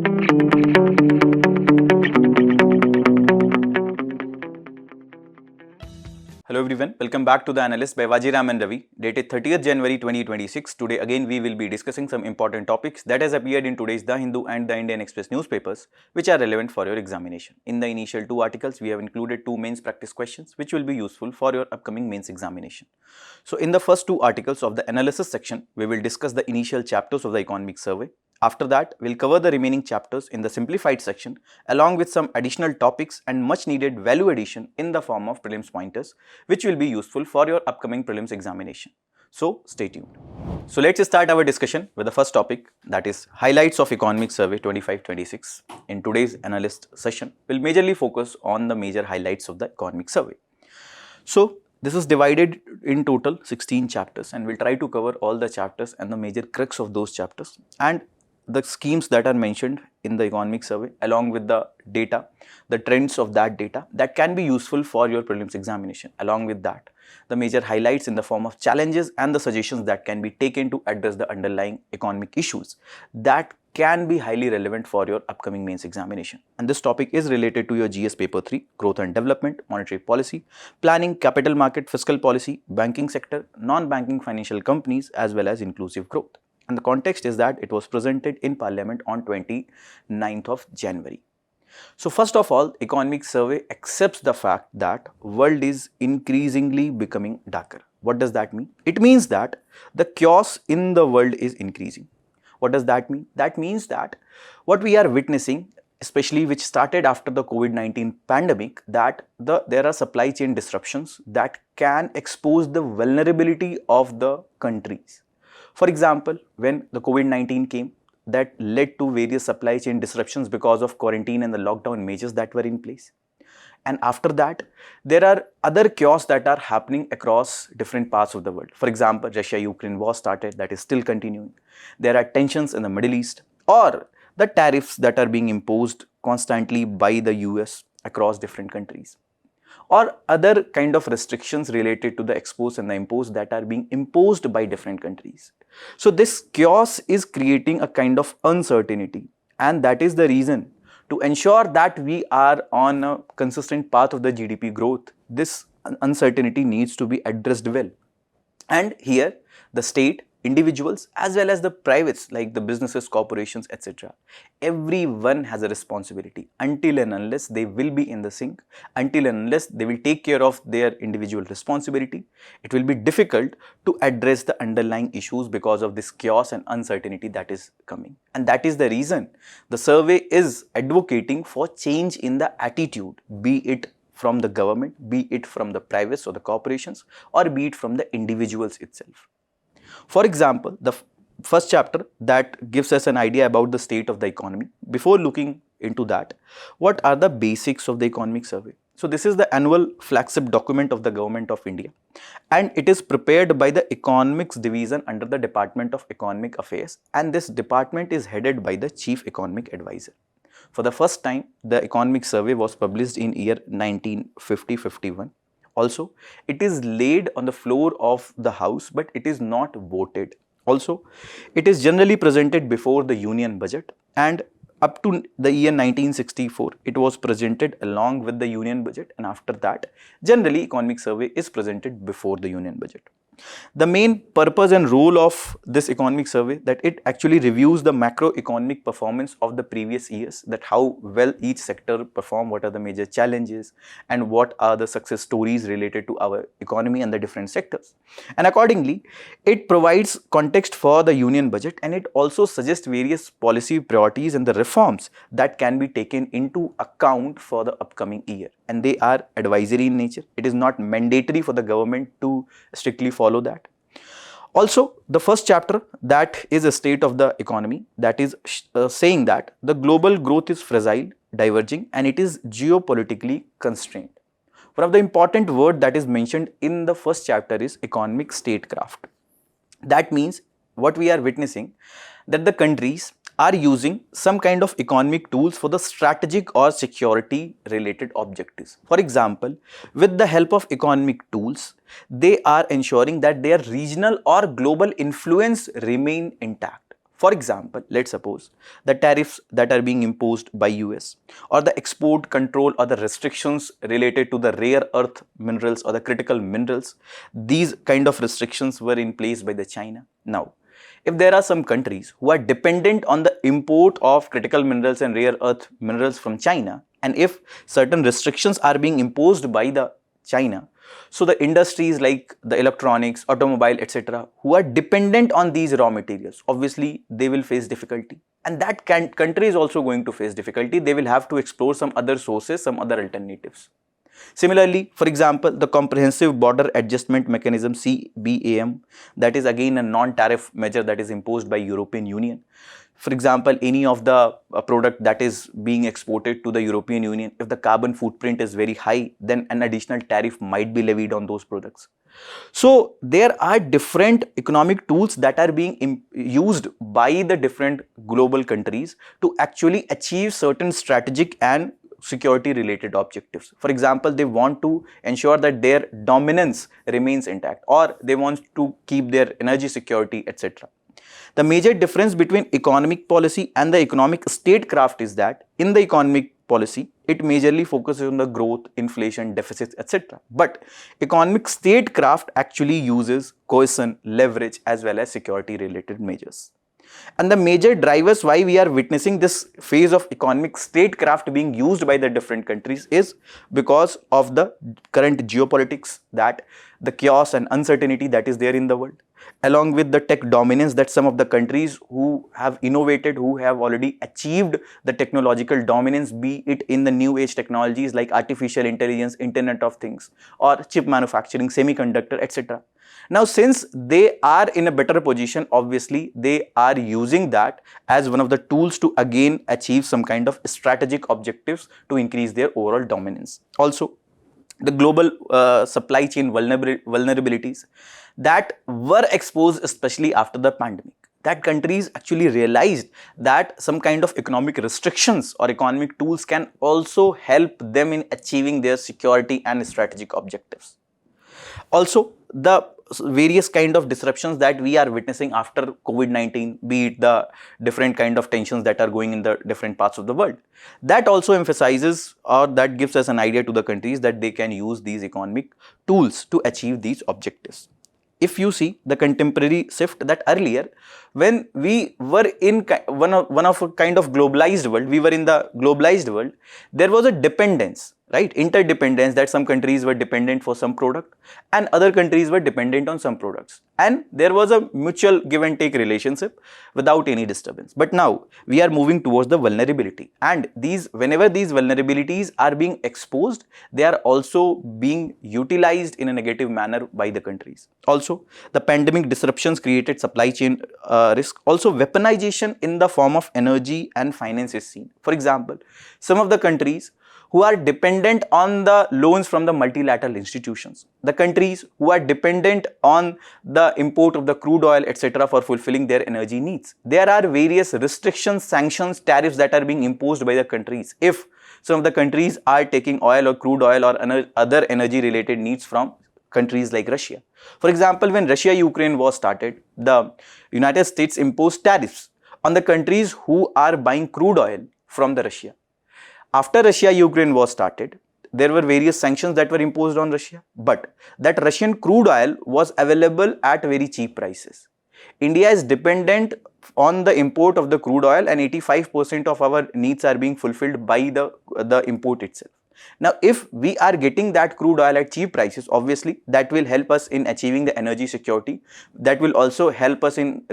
Hello everyone, welcome back to the Analyst by Vajiram and Ravi, dated 30th January 2026. Today again we will be discussing some important topics that has appeared in today's The Hindu and the Indian Express newspapers which are relevant for your examination. In the initial two articles we have included two mains practice questions which will be useful for your upcoming mains examination. So in the first two articles of the analysis section, we will discuss the initial chapters of the economic survey. After that, we'll cover the remaining chapters in the simplified section along with some additional topics and much needed value addition in the form of prelims pointers which will be useful for your upcoming prelims examination. So stay tuned. So let's start our discussion with the first topic, that is highlights of economic survey 25-26. In today's analyst session, we'll majorly focus on the major highlights of the economic survey. So this is divided in total 16 chapters and we'll try to cover all the chapters and the major crux of those chapters and the schemes that are mentioned in the economic survey along with the data, the trends of that data that can be useful for your prelims examination. Along with that, the major highlights in the form of challenges and the suggestions that can be taken to address the underlying economic issues that can be highly relevant for your upcoming mains examination. And this topic is related to your GS paper 3, growth and development, monetary policy, planning, capital market, fiscal policy, banking sector, non-banking financial companies as well as inclusive growth. And the context is that it was presented in Parliament on 29th of January. So first of all, economic survey accepts the fact that world is increasingly becoming darker. What does that mean? It means that the chaos in the world is increasing. What does that mean? That means that what we are witnessing, especially which started after the COVID-19 pandemic, that there are supply chain disruptions that can expose the vulnerability of the countries. For example, when the COVID-19 came, that led to various supply chain disruptions because of quarantine and the lockdown measures that were in place. And after that, there are other chaos that are happening across different parts of the world. For example, Russia-Ukraine war started, that is still continuing. There are tensions in the Middle East or the tariffs that are being imposed constantly by the US across different countries, or other kind of restrictions related to the exports and the imports that are being imposed by different countries. So this chaos is creating a kind of uncertainty, and that is the reason to ensure that we are on a consistent path of the GDP growth. This uncertainty needs to be addressed well. And here the state, individuals as well as the privates like the businesses, corporations, etc. Everyone has a responsibility until and unless they will be in the sync, until and unless they will take care of their individual responsibility. It will be difficult to address the underlying issues because of this chaos and uncertainty that is coming. And that is the reason the survey is advocating for change in the attitude, be it from the government, be it from the privates or the corporations, or be it from the individuals itself. For example, the first chapter that gives us an idea about the state of the economy. Before looking into that, what are the basics of the economic survey? So this is the annual flagship document of the Government of India, and it is prepared by the Economics Division under the Department of Economic Affairs, and this department is headed by the Chief Economic Advisor. For the first time, the economic survey was published in year 1950-51. Also, it is laid on the floor of the House, but it is not voted. Also, it is generally presented before the Union Budget, and up to the year 1964, it was presented along with the Union Budget, and after that, generally economic survey is presented before the Union Budget. The main purpose and role of this economic survey, that it actually reviews the macroeconomic performance of the previous years, that how well each sector performed, what are the major challenges, and what are the success stories related to our economy and the different sectors. And accordingly, it provides context for the Union Budget, and it also suggests various policy priorities and the reforms that can be taken into account for the upcoming year. And they are advisory in nature. It is not mandatory for the government to strictly follow that. Also, the first chapter, that is a state of the economy, that is saying that the global growth is fragile, diverging, and it is geopolitically constrained. One of the important words that is mentioned in the first chapter is economic statecraft. That means what we are witnessing, that the countries are using some kind of economic tools for the strategic or security related objectives. For example, with the help of economic tools, they are ensuring that their regional or global influence remain intact. For example, let's suppose the tariffs that are being imposed by US, or the export control or the restrictions related to the rare earth minerals or the critical minerals, these kind of restrictions were in place by the China. Now, if there are some countries who are dependent on the import of critical minerals and rare earth minerals from China, and if certain restrictions are being imposed by the China, so the industries like the electronics, automobile, etc., who are dependent on these raw materials, obviously they will face difficulty. And that country is also going to face difficulty. They will have to explore some other sources, some other alternatives. Similarly, for example, the Comprehensive Border Adjustment Mechanism CBAM, that is again a non-tariff measure that is imposed by European Union. For example, any of the product that is being exported to the European Union, if the carbon footprint is very high, then an additional tariff might be levied on those products. So there are different economic tools that are being used by the different global countries to actually achieve certain strategic and security related objectives. For example, they want to ensure that their dominance remains intact, or they want to keep their energy security, etc. The major difference between economic policy and the economic statecraft is that in the economic policy, it majorly focuses on the growth, inflation, deficits, etc. But economic statecraft actually uses coercion, leverage, as well as security related measures. And the major drivers why we are witnessing this phase of economic statecraft being used by the different countries is because of the current geopolitics, that the chaos and uncertainty that is there in the world, along with the tech dominance that some of the countries who have innovated, who have already achieved the technological dominance, be it in the new age technologies like artificial intelligence, Internet of Things, or chip manufacturing, semiconductor, etc. Now, since they are in a better position, obviously they are using that as one of the tools to again achieve some kind of strategic objectives to increase their overall dominance. Also, the global supply chain vulnerabilities that were exposed, especially after the pandemic, that countries actually realized that some kind of economic restrictions or economic tools can also help them in achieving their security and strategic objectives. Also, the various kind of disruptions that we are witnessing after COVID-19, be it the different kind of tensions that are going in the different parts of the world, that also emphasizes, or that gives us an idea to the countries that they can use these economic tools to achieve these objectives. If you see the contemporary shift, that earlier when we were in one of a kind of globalized world, we were in the globalized world, there was a dependence, right, interdependence, that some countries were dependent for some product and other countries were dependent on some products, and there was a mutual give and take relationship without any disturbance. But now we are moving towards the vulnerability, and whenever these vulnerabilities are being exposed, they are also being utilized in a negative manner by the countries. Also, the pandemic disruptions created supply chain risk. Also, weaponization in the form of energy and finance is seen. For example, some of the countries who are dependent on the loans from the multilateral institutions, the countries who are dependent on the import of the crude oil, etc., for fulfilling their energy needs, there are various restrictions, sanctions, tariffs that are being imposed by the countries if some of the countries are taking oil or crude oil or other energy related needs from countries like Russia. For example, when Russia-Ukraine war started, the United States imposed tariffs on the countries who are buying crude oil from the Russia. After Russia-Ukraine war started, there were various sanctions that were imposed on Russia, but that Russian crude oil was available at very cheap prices. India is dependent on the import of the crude oil, and 85% of our needs are being fulfilled by the import itself. Now, if we are getting that crude oil at cheap prices, obviously that will help us in achieving the energy security. That will also help us in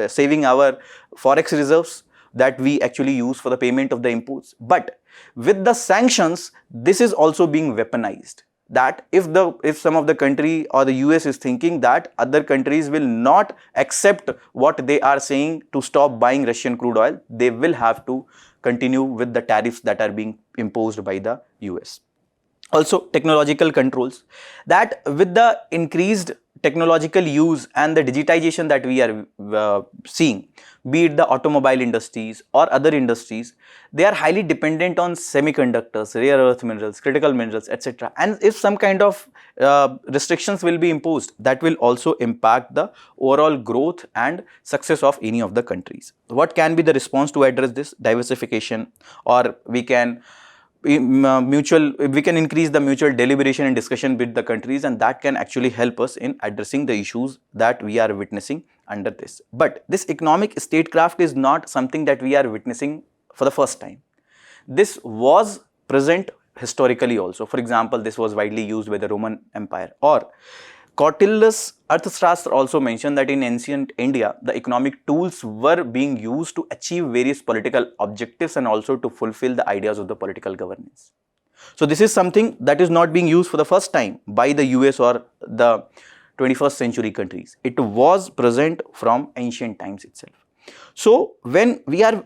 saving our forex reserves that we actually use for the payment of the imports. But with the sanctions, this is also being weaponized. That if some of the country or the US is thinking that other countries will not accept what they are saying to stop buying Russian crude oil, they will have to continue with the tariffs that are being imposed by the US. Also, technological controls, that with the increased technological use and the digitization that we are seeing, be it the automobile industries or other industries, they are highly dependent on semiconductors, rare earth minerals, critical minerals, etc. And if some kind of restrictions will be imposed, that will also impact the overall growth and success of any of the countries. What can be the response to address this? Diversification, or we can increase the mutual deliberation and discussion with the countries, and that can actually help us in addressing the issues that we are witnessing under this. But this economic statecraft is not something that we are witnessing for the first time. This was present historically also. For example, this was widely used by the Roman Empire. Or Cautilus Arthashastra also mentioned that in ancient India, the economic tools were being used to achieve various political objectives and also to fulfill the ideas of the political governance. So this is something that is not being used for the first time by the US or the 21st century countries. It was present from ancient times itself. So when we are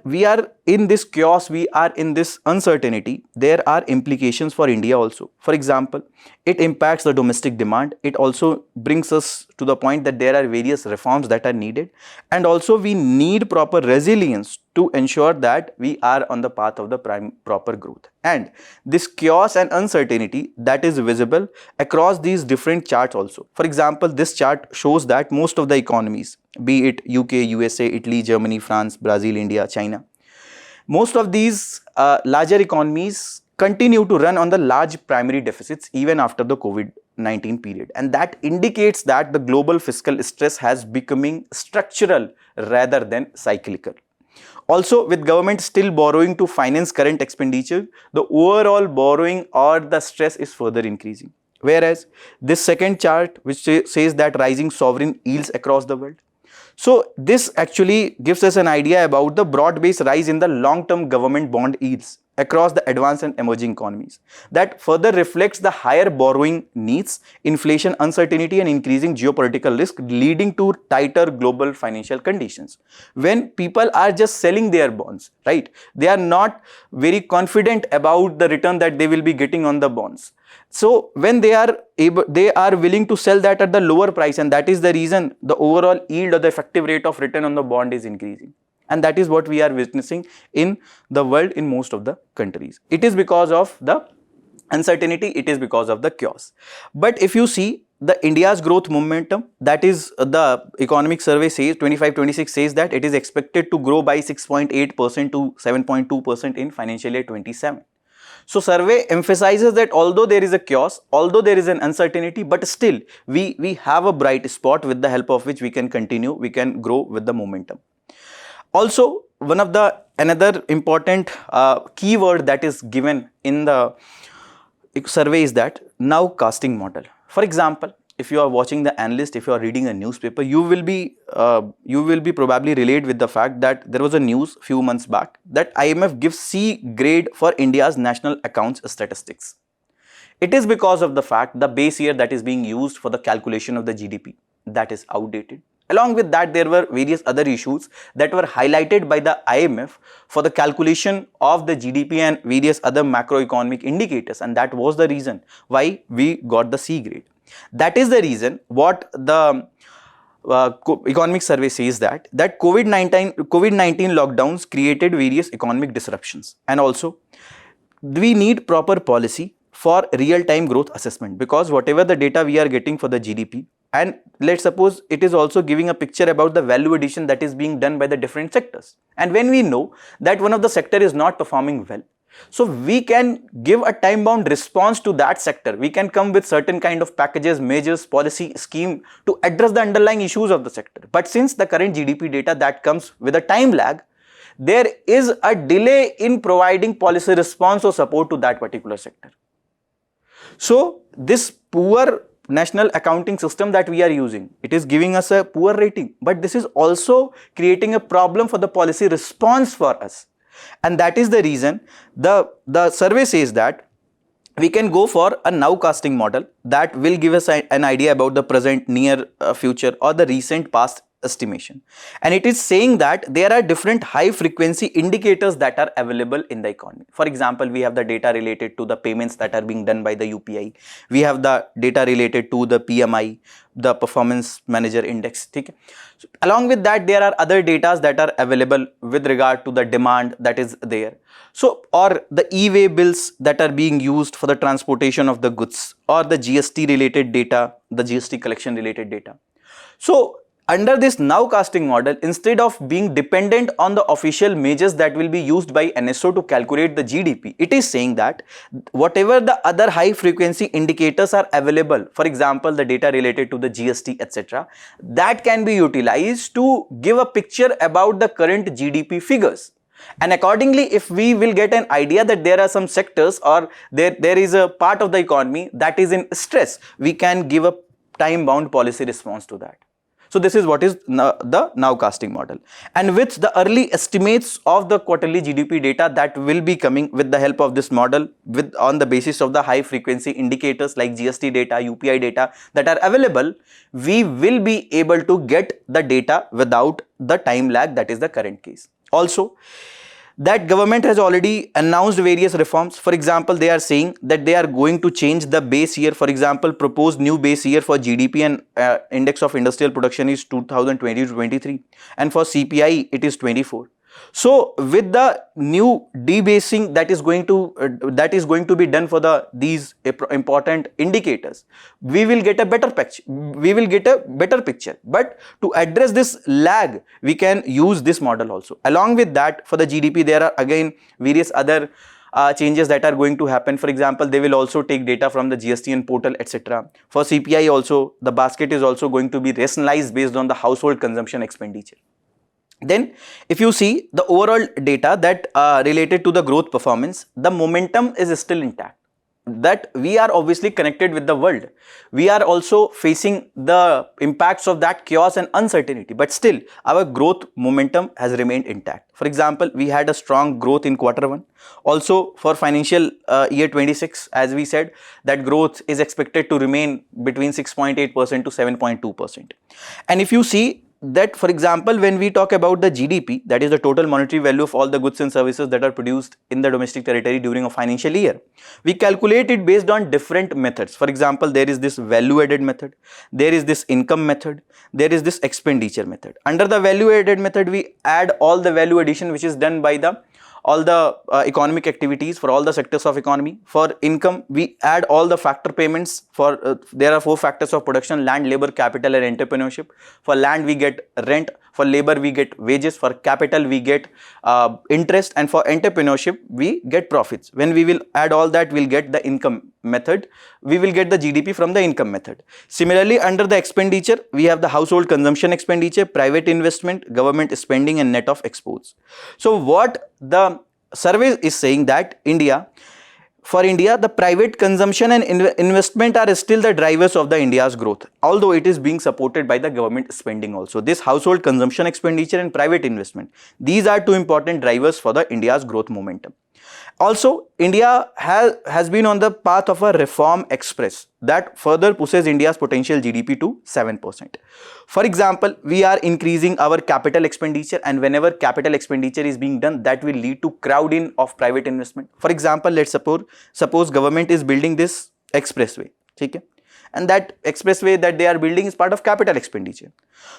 in this chaos, we are in this uncertainty, there are implications for India also. For example, it impacts the domestic demand. It also brings us to the point that there are various reforms that are needed, and also we need proper resilience to ensure that we are on the path of the proper growth. And this chaos and uncertainty that is visible across these different charts also. For example, this chart shows that most of the economies, be it UK, USA, Italy, Germany, France, Brazil, India, China, most of these larger economies continue to run on the large primary deficits even after the COVID-19 period. And that indicates that the global fiscal stress has becoming structural rather than cyclical. Also, with government still borrowing to finance current expenditure, the overall borrowing or the stress is further increasing. Whereas this second chart, which says that rising sovereign yields across the world. So this actually gives us an idea about the broad-based rise in the long-term government bond yields across the advanced and emerging economies. That further reflects the higher borrowing needs, inflation uncertainty and increasing geopolitical risk, leading to tighter global financial conditions. When people are just selling their bonds, right, they are not very confident about the return that they will be getting on the bonds. So when they are willing to sell that at the lower price, and that is the reason the overall yield or the effective rate of return on the bond is increasing. And that is what we are witnessing in the world in most of the countries. It is because of the uncertainty, it is because of the chaos. But if you see the India's growth momentum, that is the economic survey says 25-26 says that it is expected to grow by 6.8% to 7.2% in financial year 27. So survey emphasizes that although there is a chaos, although there is an uncertainty, but still we have a bright spot with the help of which we can continue, we can grow with the momentum. Also, another important keyword that is given in the survey is that nowcasting model. For example, if you are watching the Analyst, if you are reading a newspaper, you will be probably relate with the fact that there was a news few months back that IMF gives C grade for India's national accounts statistics. It is because of the fact the base year that is being used for the calculation of the GDP, that is outdated. Along with that, there were various other issues that were highlighted by the IMF for the calculation of the GDP and various other macroeconomic indicators, and that was the reason why we got the C grade. That is the reason what the economic survey says that COVID-19 lockdowns created various economic disruptions, and also we need proper policy for real-time growth assessment, because whatever the data we are getting for the GDP, and let's suppose it is also giving a picture about the value addition that is being done by the different sectors. And when we know that one of the sector is not performing well, so we can give a time-bound response to that sector. We can come with certain kind of packages, measures, policy scheme to address the underlying issues of the sector. But since the current GDP data that comes with a time lag, there is a delay in providing policy response or support to that particular sector. So this poor national accounting system that we are using, it is giving us a poor rating, but this is also creating a problem for the policy response for us. And that is the reason the survey says that we can go for a nowcasting model that will give us an idea about the present, near future or the recent past estimation, and it is saying that there are different high frequency indicators that are available in the economy. For example, we have the data related to the payments that are being done by the UPI, we have the data related to the PMI, the performance manager index. Okay? So along with that, there are other data that are available with regard to the demand that is there. So, or the e-way bills that are being used for the transportation of the goods, or the GST related data, the GST collection related data. So under this nowcasting model, instead of being dependent on the official measures that will be used by NSO to calculate the GDP, it is saying that whatever the other high frequency indicators are available, for example, the data related to the GST, etc., that can be utilized to give a picture about the current GDP figures. And accordingly, if we will get an idea that there are some sectors or there is a part of the economy that is in stress, we can give a time-bound policy response to that. So this is what is the nowcasting model. And with the early estimates of the quarterly GDP data that will be coming with the help of this model, with on the basis of the high frequency indicators like GST data, UPI data that are available, we will be able to get the data without the time lag that is the current case. Also, that government has already announced various reforms. For example, they are saying that they are going to change the base year. For example, proposed new base year for GDP and index of industrial production is 2020 to 23, and for CPI it is 24. So with the new debasing that is going to be done for these important indicators, we will get a better picture. But to address this lag, we can use this model also. Along with that, for the GDP, there are again various other changes that are going to happen. For example, they will also take data from the GSTN portal, etc. For CPI also, the basket is also going to be rationalized based on the household consumption expenditure. Then if you see the overall data that related to the growth performance, the momentum is still intact. That we are obviously connected with the world. We are also facing the impacts of that chaos and uncertainty, but still our growth momentum has remained intact. For example, we had a strong growth in Q1. Also for financial year 26, as we said, that growth is expected to remain between 6.8% to 7.2%. And if you see that, for example, when we talk about the GDP, that is the total monetary value of all the goods and services that are produced in the domestic territory during a financial year, we calculate it based on different methods. For example, there is this value added method, there is this income method, there is this expenditure method. Under the value added method, we add all the value addition which is done by all the economic activities for all the sectors of economy. For income, we add all the factor payments for there are 4 factors of production: land, labor, capital and entrepreneurship. For land we get rent, for labor we get wages, for capital we get interest, and for entrepreneurship we get profits. When we will add all that, we'll get the income method, we will get the GDP from the income method. Similarly, under the expenditure, we have the household consumption expenditure, private investment, government spending and net of exports. So what the survey is saying that for India, the private consumption and investment are still the drivers of the India's growth, although it is being supported by the government spending also. This household consumption expenditure and private investment, these are 2 important drivers for the India's growth momentum. Also, India has been on the path of a reform express that further pushes India's potential GDP to 7%. For example, we are increasing our capital expenditure, and whenever capital expenditure is being done, that will lead to crowd in of private investment. For example, let's suppose government is building this expressway, okay? And that expressway that they are building is part of capital expenditure.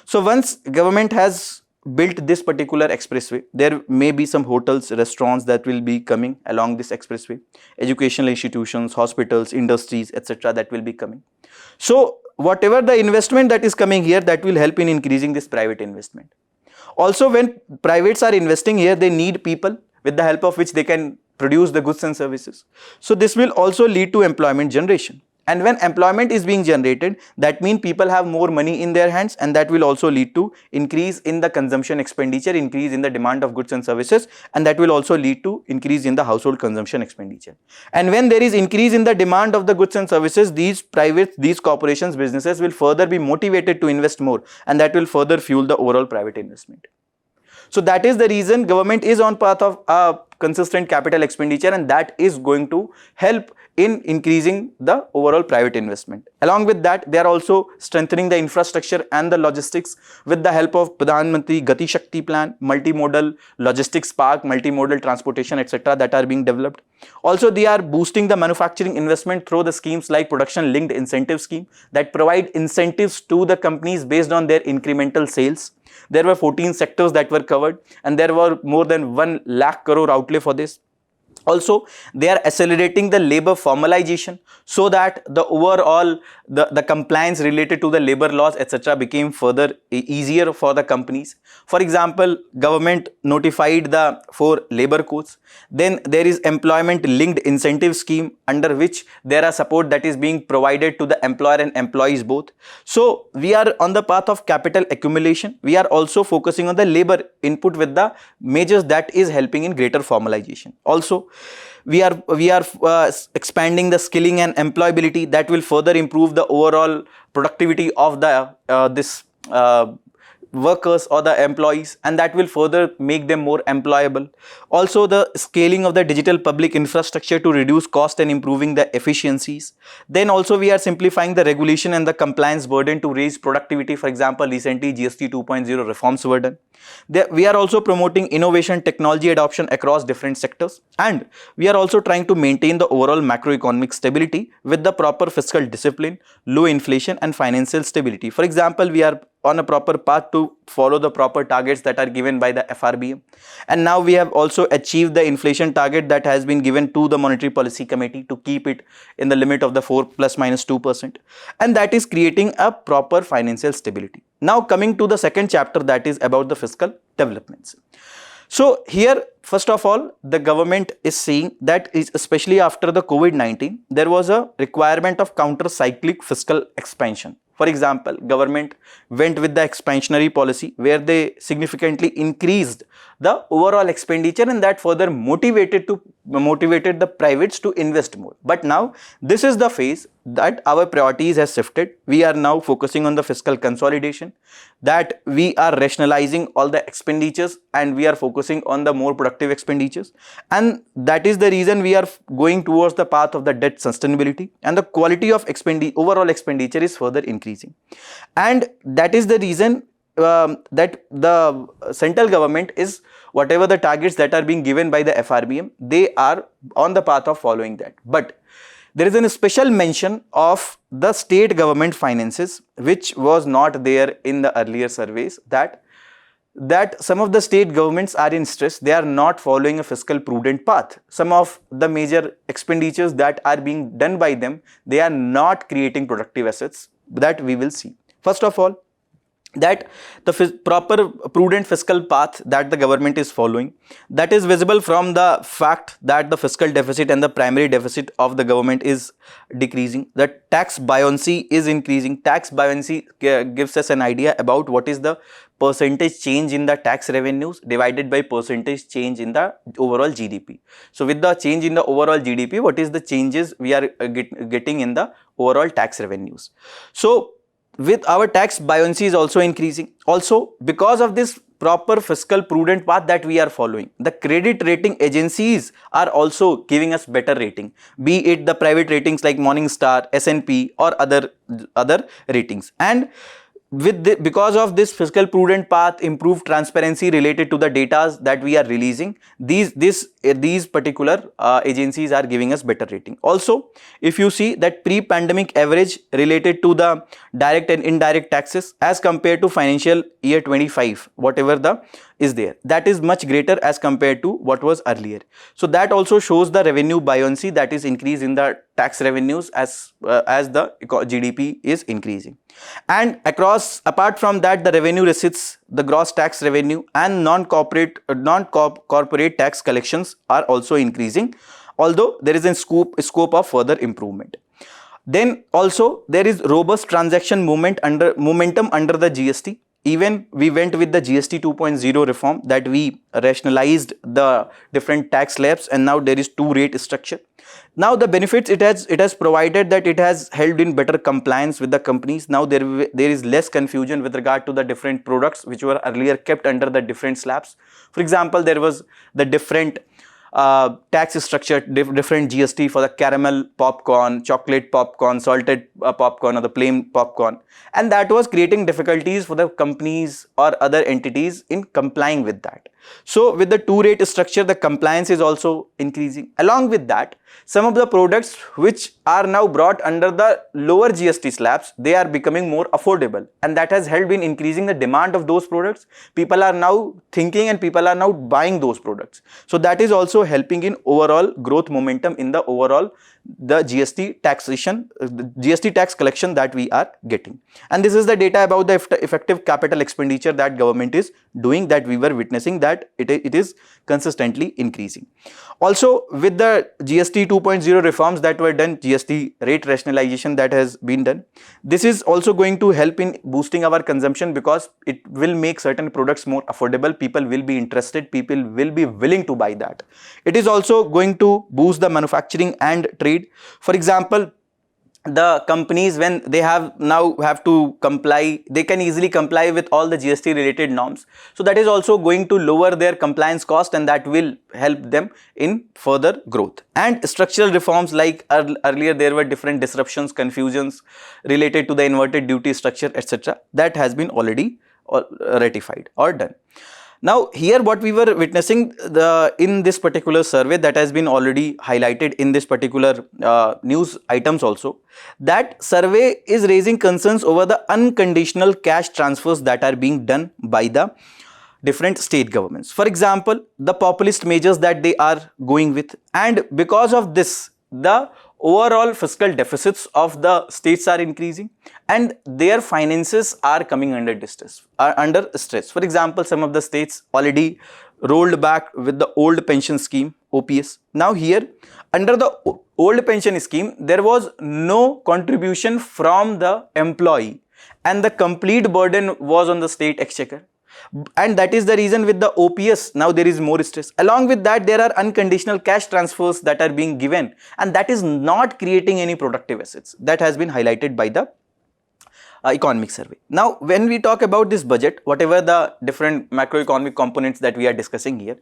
So once government has built this particular expressway, there may be some hotels, restaurants that will be coming along this expressway, educational institutions, hospitals, industries, etc. that will be coming. So whatever the investment that is coming here, that will help in increasing this private investment. Also, when privates are investing here, they need people with the help of which they can produce the goods and services. So this will also lead to employment generation. And when employment is being generated, that means people have more money in their hands, and that will also lead to increase in the consumption expenditure, increase in the demand of goods and services, and that will also lead to increase in the household consumption expenditure. And when there is increase in the demand of the goods and services, these corporations, businesses will further be motivated to invest more, and that will further fuel the overall private investment. So that is the reason government is on path of consistent capital expenditure, and that is going to help in increasing the overall private investment. Along with that, they are also strengthening the infrastructure and the logistics with the help of Pradhan Mantri Gati Shakti plan, multimodal logistics park, multimodal transportation, etc. that are being developed. Also, they are boosting the manufacturing investment through the schemes like production linked incentive scheme that provide incentives to the companies based on their incremental sales. There were 14 sectors that were covered, and there were more than 1 lakh crore outlay for this. Also, they are accelerating the labor formalization so that the overall the compliance related to the labor laws, etc. became further easier for the companies. For example, government notified the 4 labor codes. Then there is employment linked incentive scheme, under which there are support that is being provided to the employer and employees both. So we are on the path of capital accumulation. We are also focusing on the labor input with the measures that is helping in greater formalization. Also, we are expanding the skilling and employability that will further improve the overall productivity of the workers or the employees, and that will further make them more employable. Also, the scaling of the digital public infrastructure to reduce cost and improving the efficiencies. Then also we are simplifying the regulation and the compliance burden to raise productivity. For example, recently GST 2.0 reforms were done. We are also promoting innovation technology adoption across different sectors, and we are also trying to maintain the overall macroeconomic stability with the proper fiscal discipline, low inflation and financial stability. For example, we are on a proper path to follow the proper targets that are given by the FRBM, and now we have also achieved the inflation target that has been given to the Monetary Policy Committee to keep it in the limit of the 4 plus minus 2%, and that is creating a proper financial stability. Now coming to the second chapter, that is about the fiscal developments. So here, first of all, the government is saying that especially after the COVID-19, there was a requirement of counter-cyclic fiscal expansion. For example, government went with the expansionary policy where they significantly increased the overall expenditure, and that further motivated the privates to invest more. But now this is the phase that our priorities has shifted. We are now focusing on the fiscal consolidation, that we are rationalizing all the expenditures and we are focusing on the more productive expenditures, and that is the reason we are going towards the path of the debt sustainability, and the quality of overall expenditure is further increasing. And that is the reason that the central government is, whatever the targets that are being given by the FRBM, they are on the path of following that. But there is a special mention of the state government finances, which was not there in the earlier surveys, that some of the state governments are in stress. They are not following a fiscal prudent path. Some of the major expenditures that are being done by them, they are not creating productive assets, that we will see. First of all, that the proper prudent fiscal path that the government is following, that is visible from the fact that the fiscal deficit and the primary deficit of the government is decreasing. The tax buoyancy is increasing. Tax buoyancy gives us an idea about what is the percentage change in the tax revenues divided by percentage change in the overall GDP. So with the change in the overall GDP, what is the changes we are getting in the overall tax revenues. So with our tax buoyancy is also increasing. Also, because of this proper fiscal prudent path that we are following, the credit rating agencies are also giving us better rating, be it the private ratings like Morningstar, S&P or other ratings. And because of this fiscal prudent path, improved transparency related to the data that we are releasing, these particular agencies are giving us better rating. Also, if you see that pre-pandemic average related to the direct and indirect taxes as compared to financial year 25, whatever the is there, that is much greater as compared to what was earlier. So that also shows the revenue buoyancy, that is increase in the tax revenues as the GDP is increasing. And apart from that, the revenue receipts, the gross tax revenue and non-corporate tax collections are also increasing, although there is a scope of further improvement. Then also there is robust transaction momentum under the GST. even we went with the GST 2.0 reform, that we rationalized the different tax slabs, and now there is two rate structure. Now the benefits it has provided, that it has helped in better compliance with the companies. Now there is less confusion with regard to the different products which were earlier kept under the different slabs. For example, there was the different tax structure, different GST for the caramel popcorn, chocolate popcorn, salted popcorn, or the plain popcorn, and that was creating difficulties for the companies or other entities in complying with that. So with the two rate structure, the compliance is also increasing. Along with that, some of the products which are now brought under the lower GST slabs, they are becoming more affordable, and that has helped in increasing the demand of those products. People are now thinking and people are now buying those products. So that is also helping in overall growth momentum in the overall the GST taxation, the GST tax collection that we are getting. And this is the data about the effective capital expenditure that government is doing, that we were witnessing, that it is consistently increasing. Also with the GST 2.0 reforms that were done, GST rate rationalization that has been done, this is also going to help in boosting our consumption, because it will make certain products more affordable. People will be interested, people will be willing to buy that. It is also going to boost the manufacturing and trade. For example, the companies, when they have to comply, they can easily comply with all the GST related norms. So that is also going to lower their compliance cost, and that will help them in further growth. And structural reforms, like earlier there were different disruptions, confusions related to the inverted duty structure, etc., that has been already ratified or done. Now here what we were witnessing in this particular survey that has been already highlighted in this particular news items also, that survey is raising concerns over the unconditional cash transfers that are being done by the different state governments. For example, the populist measures that they are going with, and because of this, the overall fiscal deficits of the states are increasing and their finances are coming under stress. For example, some of the states already rolled back with the old pension scheme, OPS. Now here, under the old pension scheme, there was no contribution from the employee and the complete burden was on the state exchequer. And that is the reason with the OPS, now there is more stress. Along with that, there are unconditional cash transfers that are being given, and that is not creating any productive assets. That has been highlighted by the economic survey. Now, when we talk about this budget, whatever the different macroeconomic components that we are discussing here,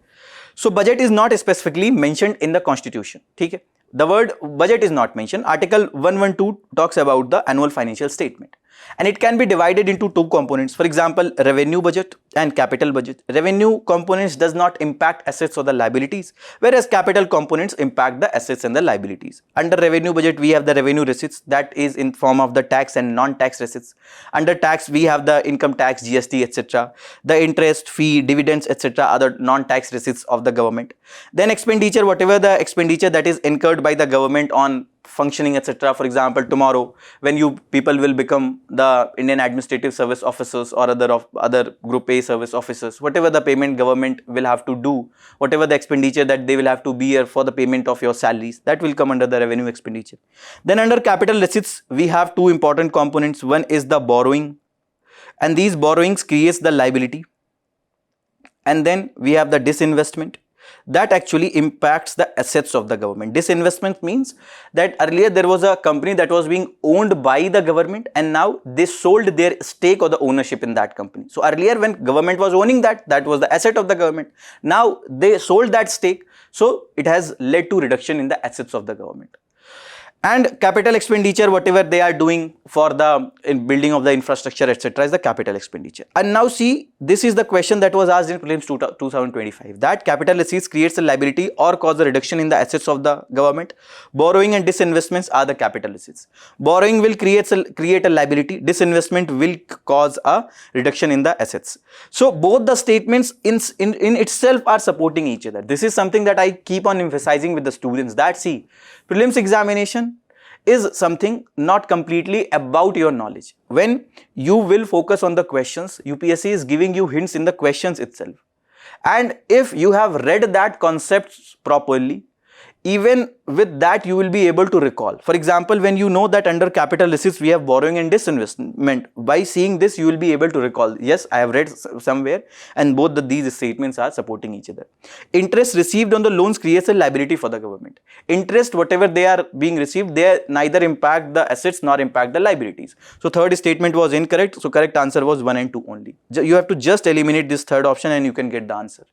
so budget is not specifically mentioned in the constitution. Okay? The word budget is not mentioned. Article 112 talks about the annual financial statement, and it can be divided into two components. For example, revenue budget and capital budget. Revenue components does not impact assets or the liabilities, whereas capital components impact the assets and the liabilities. Under revenue budget, we have the revenue receipts, that is in form of the tax and non-tax receipts. Under tax, we have the income tax, GST, etc. The interest, fee, dividends, etc. other non-tax receipts of the government. Then expenditure, whatever the expenditure that is incurred by the government on functioning, etc. For example, tomorrow when people will become the Indian Administrative Service Officers or other Group A service officers, whatever the payment government will have to do, whatever the expenditure that they will have to bear for the payment of your salaries, that will come under the revenue expenditure. Then under capital receipts, we have two important components. One is the borrowing, and these borrowings creates the liability. And then we have the disinvestment. That actually impacts the assets of the government. Disinvestment means that earlier there was a company that was being owned by the government, and now they sold their stake or the ownership in that company. So earlier when government was owning that was the asset of the government. Now they sold that stake, so it has led to reduction in the assets of the government. And capital expenditure, whatever they are doing for the building of the infrastructure, etc., is the capital expenditure. And now see, this is the question that was asked in prelims 2025, that capital receipts creates a liability or cause a reduction in the assets of the government. Borrowing and disinvestments are the capital receipts. Borrowing will create a liability. Disinvestment will cause a reduction in the assets. So both the statements in itself are supporting each other. This is something that I keep on emphasizing with the students, that see, prelims examination is something not completely about your knowledge. When you will focus on the questions, UPSC is giving you hints in the questions itself. And if you have read that concepts properly, even with that you will be able to recall. For example, when you know that under capital receipts we have borrowing and disinvestment, by seeing this you will be able to recall, yes, I have read somewhere, and both these statements are supporting each other. Interest received on the loans creates a liability for the government. Interest, whatever they are being received, they neither impact the assets nor impact the liabilities. So third statement was incorrect. So correct answer was 1 and 2 only. You have to just eliminate this third option and you can get the answer.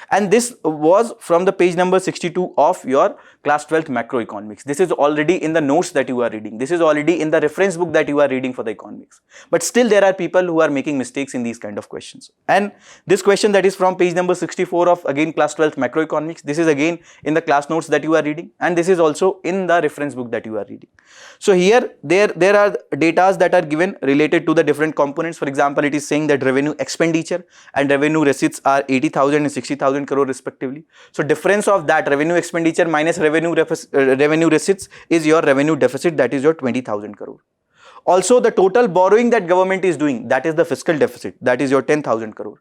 And this was from the page number 62 of your class 12th macroeconomics. This is already in the notes that you are reading. This is already in the reference book that you are reading for the economics. But still there are people who are making mistakes in these kind of questions. And this question that is from page number 64 of again class 12th macroeconomics. This is again in the class notes that you are reading, and this is also in the reference book that you are reading. So here there are data that are given related to the different components. For example, it is saying that revenue expenditure and revenue receipts are 80,000 and 60,000 crore respectively. So difference of that revenue expenditure minus revenue receipts is your revenue deficit, that is your 20,000 crore. Also the total borrowing that government is doing, that is the fiscal deficit, that is your 10,000 crore.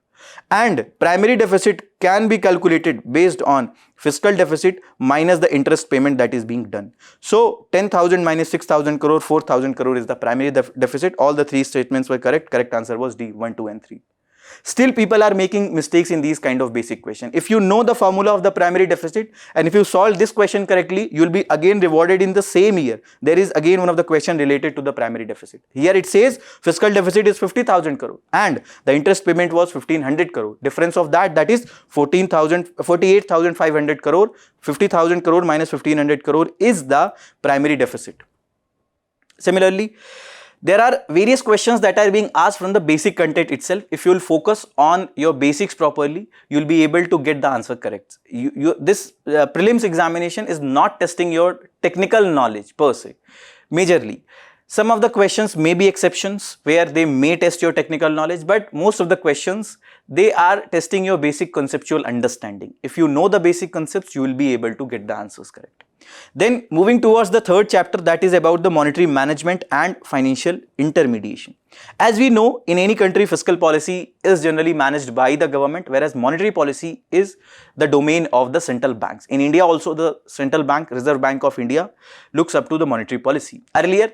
And primary deficit can be calculated based on fiscal deficit minus the interest payment that is being done. So 10,000 minus 6,000 crore, 4,000 crore is the primary deficit. All the three statements were correct. Correct answer was D, 1, 2 and 3. Still people are making mistakes in these kind of basic questions. If you know the formula of the primary deficit and if you solve this question correctly, you will be again rewarded in the same year. There is again one of the question related to the primary deficit. Here it says fiscal deficit is 50,000 crore and the interest payment was 1,500 crore. Difference of that is 48,500 crore. 50,000 crore minus 1,500 crore is the primary deficit. Similarly, there are various questions that are being asked from the basic content itself. If you will focus on your basics properly, you will be able to get the answer correct. This prelims examination is not testing your technical knowledge per se, majorly. Some of the questions may be exceptions where they may test your technical knowledge, but most of the questions, they are testing your basic conceptual understanding. If you know the basic concepts, you will be able to get the answers correct. Then moving towards the third chapter, that is about the monetary management and financial intermediation. As we know, in any country, fiscal policy is generally managed by the government, whereas monetary policy is the domain of the central banks. In India also, the central bank, Reserve Bank of India, looks up to the monetary policy. Earlier,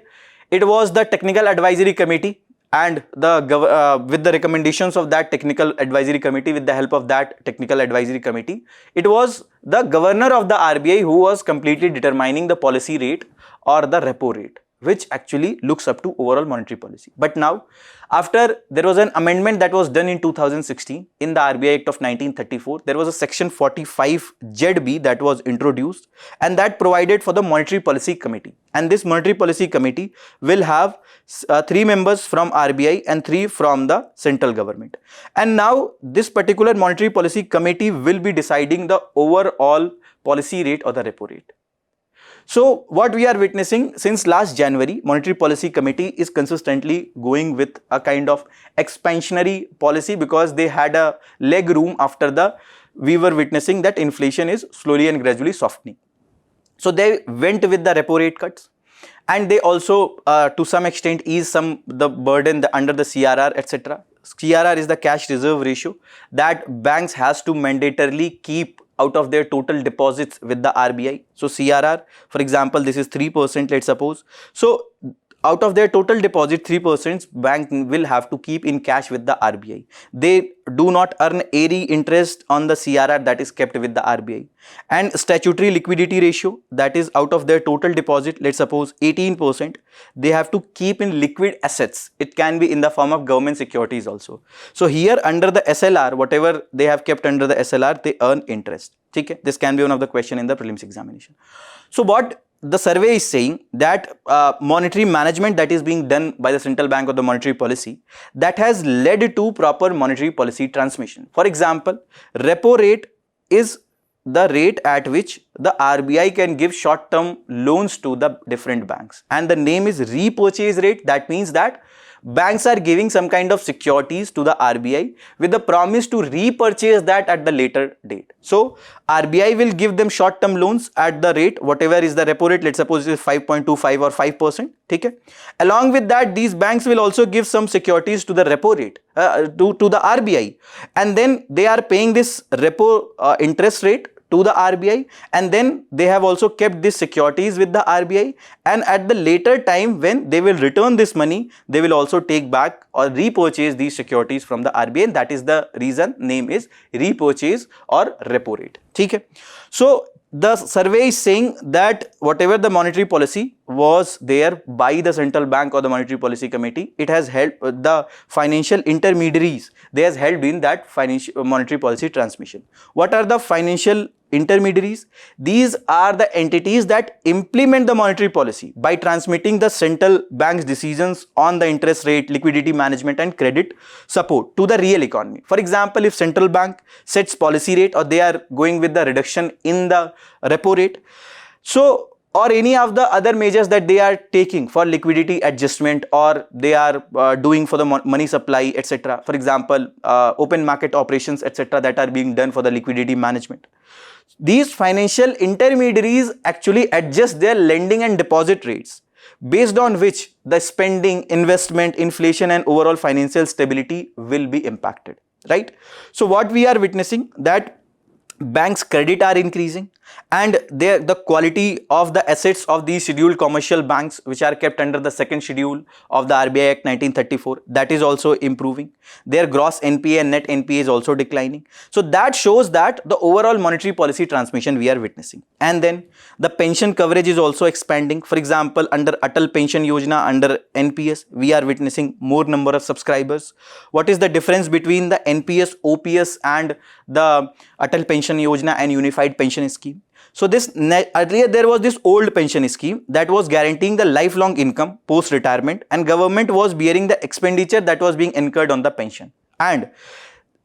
it was the technical advisory committee, and with the recommendations of that technical advisory committee, with the help of that technical advisory committee, it was the governor of the RBI who was completely determining the policy rate or the repo rate, which actually looks up to overall monetary policy. But now, after there was an amendment that was done in 2016 in the RBI Act of 1934, there was a section 45 ZB that was introduced, and that provided for the monetary policy committee. And this monetary policy committee will have 3 members from RBI and 3 from the central government. And now this particular monetary policy committee will be deciding the overall policy rate or the repo rate. So what we are witnessing since last January, Monetary Policy Committee is consistently going with a kind of expansionary policy because they had a leg room after we were witnessing that inflation is slowly and gradually softening. So they went with the repo rate cuts, and they also to some extent ease the burden under the CRR, etc. CRR is the cash reserve ratio that banks has to mandatorily keep out of their total deposits with the RBI. So CRR, for example, this is 3%, let's suppose. So out of their total deposit, 3% bank will have to keep in cash with the RBI. They do not earn any interest on the CRR that is kept with the RBI. And statutory liquidity ratio, that is out of their total deposit, let's suppose 18%, they have to keep in liquid assets. It can be in the form of government securities also. So here under the SLR, whatever they have kept under the SLR, they earn interest. Okay? This can be one of the question in the prelims examination. So what the survey is saying that monetary management that is being done by the central bank or the monetary policy, that has led to proper monetary policy transmission. For example, repo rate is the rate at which the RBI can give short-term loans to the different banks, and the name is repurchase rate. That means that banks are giving some kind of securities to the RBI with the promise to repurchase that at the later date. So RBI will give them short-term loans at the rate, whatever is the repo rate, let's suppose it is 5.25 or 5%. Okay? Along with that, these banks will also give some securities to the repo rate, to the RBI, and then they are paying this repo interest rate to to the RBI, and then they have also kept these securities with the RBI, and at the later time when they will return this money, they will also take back or repurchase these securities from the RBI, and that is the reason name is repurchase or repo rate. Okay? So the survey is saying that whatever the monetary policy was there by the central bank or the monetary policy committee, it has helped the financial intermediaries, they has helped in that financial monetary policy transmission. What are the financial intermediaries? These are the entities that implement the monetary policy by transmitting the central bank's decisions on the interest rate, liquidity management and credit support to the real economy. For example, if central bank sets policy rate or they are going with the reduction in the repo rate, so or any of the other measures that they are taking for liquidity adjustment, or they are doing for the money supply, etc. For example, open market operations, etc. that are being done for the liquidity management. These financial intermediaries actually adjust their lending and deposit rates, based on which the spending, investment, inflation and overall financial stability will be impacted, right? So what we are witnessing, that banks' credit are increasing, and the quality of the assets of these scheduled commercial banks which are kept under the second schedule of the RBI Act 1934, that is also improving. Their gross NPA and net NPA is also declining. So that shows that the overall monetary policy transmission we are witnessing. And then the pension coverage is also expanding. For example, under Atal Pension Yojana, under NPS, we are witnessing more number of subscribers. What is the difference between the NPS, OPS and the Atal Pension Yojana and Unified Pension Scheme? So this earlier there was this old pension scheme that was guaranteeing the lifelong income post retirement, and government was bearing the expenditure that was being incurred on the pension, and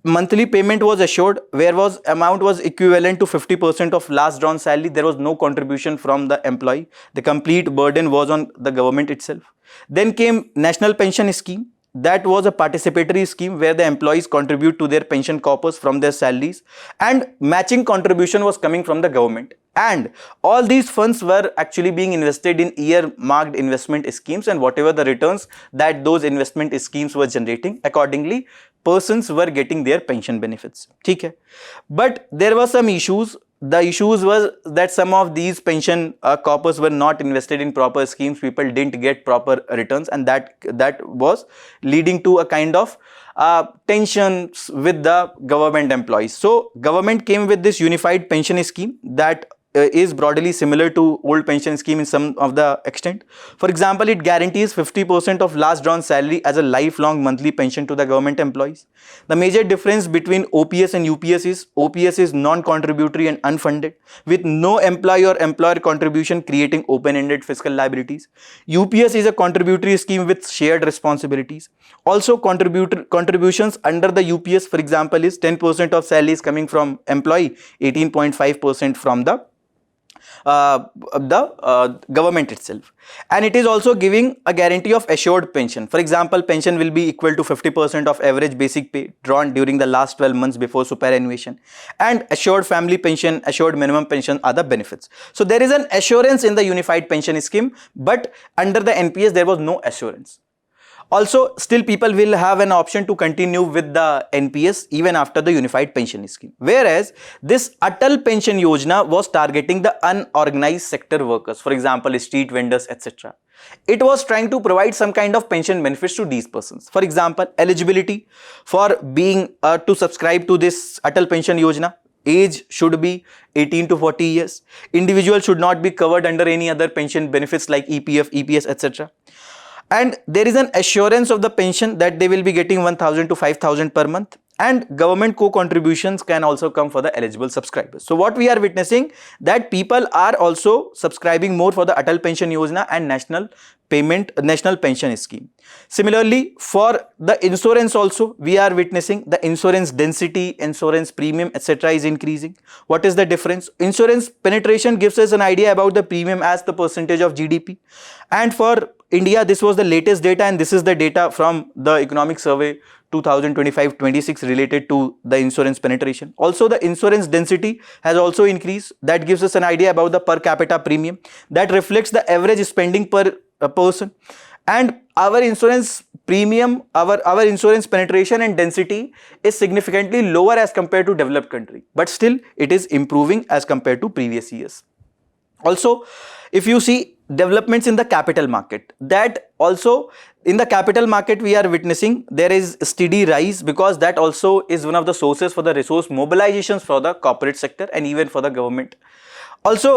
monthly payment was assured, where was amount was equivalent to 50% of last drawn salary. There was no contribution from the employee. The complete burden was on the government itself. Then came National Pension Scheme. That was a participatory scheme where the employees contribute to their pension corpus from their salaries, and matching contribution was coming from the government. And all these funds were actually being invested in earmarked investment schemes, and whatever the returns that those investment schemes were generating, accordingly persons were getting their pension benefits. Okay? But there were some issues. The issues was that some of these pension corpus were not invested in proper schemes. People didn't get proper returns, and that was leading to a kind of tensions with the government employees. So government came with this unified pension scheme that is broadly similar to old pension scheme in some of the extent. For example, it guarantees 50% of last drawn salary as a lifelong monthly pension to the government employees. The major difference between OPS and UPS is OPS is non-contributory and unfunded, with no employee or employer contribution, creating open-ended fiscal liabilities. UPS is a contributory scheme with shared responsibilities. Also, contributions under the UPS, for example, is 10% of salary is coming from employee, 18.5% from the government itself, and it is also giving a guarantee of assured pension. For example, pension will be equal to 50% of average basic pay drawn during the last 12 months before superannuation, and assured family pension, assured minimum pension are the benefits. So there is an assurance in the unified pension scheme, but under the NPS there was no assurance. Also, still people will have an option to continue with the NPS even after the unified pension scheme. Whereas this Atal Pension Yojana was targeting the unorganized sector workers, for example, street vendors, etc. It was trying to provide some kind of pension benefits to these persons. For example, eligibility for being to subscribe to this Atal Pension Yojana. Age should be 18 to 40 years. Individual should not be covered under any other pension benefits like EPF, EPS, etc. And there is an assurance of the pension that they will be getting 1,000 to 5,000 per month, and government co-contributions can also come for the eligible subscribers. So what we are witnessing, that people are also subscribing more for the Atal Pension Yojana and National Pension Scheme. Similarly, for the insurance also, we are witnessing the insurance density, insurance premium, etc. is increasing. What is the difference? Insurance penetration gives us an idea about the premium as the percentage of GDP. And for India, this was the latest data, and this is the data from the Economic Survey 2025-26 related to the insurance penetration. Also, the insurance density has also increased. That gives us an idea about the per capita premium that reflects the average spending per person. And our insurance premium, our insurance penetration and density is significantly lower as compared to developed country, but still it is improving as compared to previous years. Also, if you see developments in the capital market, that also in the capital market we are witnessing there is steady rise, because that also is one of the sources for the resource mobilizations for the corporate sector and even for the government. Also,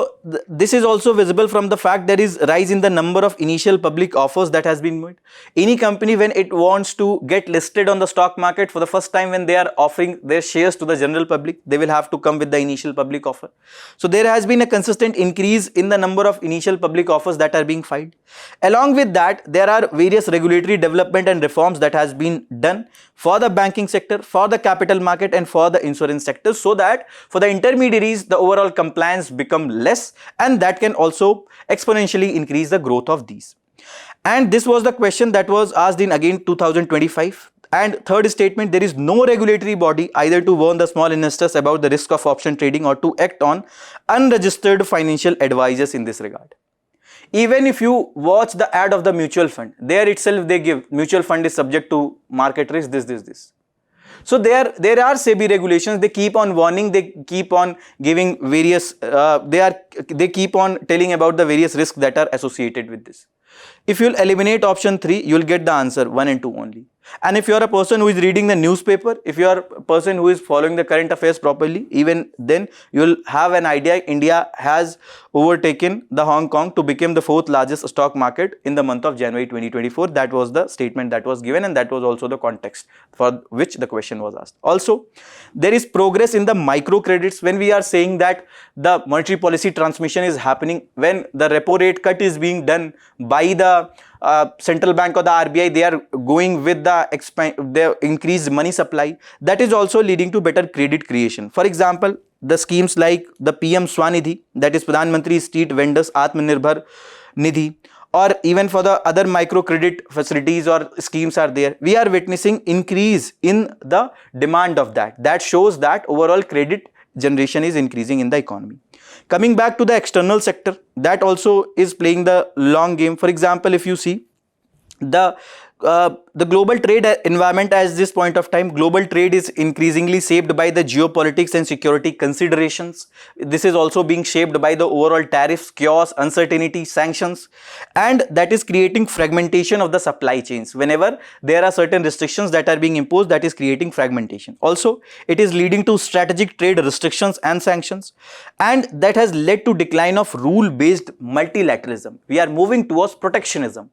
this is also visible from the fact there is rise in the number of initial public offers that has been made. Any company, when it wants to get listed on the stock market for the first time, when they are offering their shares to the general public, they will have to come with the initial public offer. So there has been a consistent increase in the number of initial public offers that are being filed. Along with that, there are various regulatory development and reforms that has been done for the banking sector, for the capital market and for the insurance sector, so that for the intermediaries the overall compliance become less, and that can also exponentially increase the growth of these. And this was the question that was asked in again 2025. And third statement, there is no regulatory body either to warn the small investors about the risk of option trading or to act on unregistered financial advisors in this regard. Even if you watch the ad of the mutual fund, there itself they give mutual fund is subject to market risk, this. So there are SEBI regulations. They keep on warning, they keep on giving various they keep on telling about the various risks that are associated with this. If you'll eliminate option 3, you'll get the answer 1 and 2 only. And if you are a person who is reading the newspaper, if you are a person who is following the current affairs properly, even then you'll have an idea India has overtaken the Hong Kong to become the 4th largest stock market in the month of January 2024. That was the statement that was given, and that was also the context for which the question was asked. Also, there is progress in the micro credits. When we are saying that the monetary policy transmission is happening, when the repo rate cut is being done by the central bank or the RBI, they are going with the increased money supply. That is also leading to better credit creation. For example, the schemes like the PM Swanidhi, that is Pradhan Mantri Street Vendors Atmanirbhar Nidhi, or even for the other micro credit facilities or schemes are there, we are witnessing increase in the demand of that. That shows that overall credit generation is increasing in the economy. Coming back to the external sector, that also is playing the long game. For example, if you see the global trade environment at this point of time, global trade is increasingly shaped by the geopolitics and security considerations. This is also being shaped by the overall tariffs, chaos, uncertainty, sanctions, and that is creating fragmentation of the supply chains. Whenever there are certain restrictions that are being imposed, that is creating fragmentation. Also, it is leading to strategic trade restrictions and sanctions, and that has led to decline of rule-based multilateralism. We are moving towards protectionism.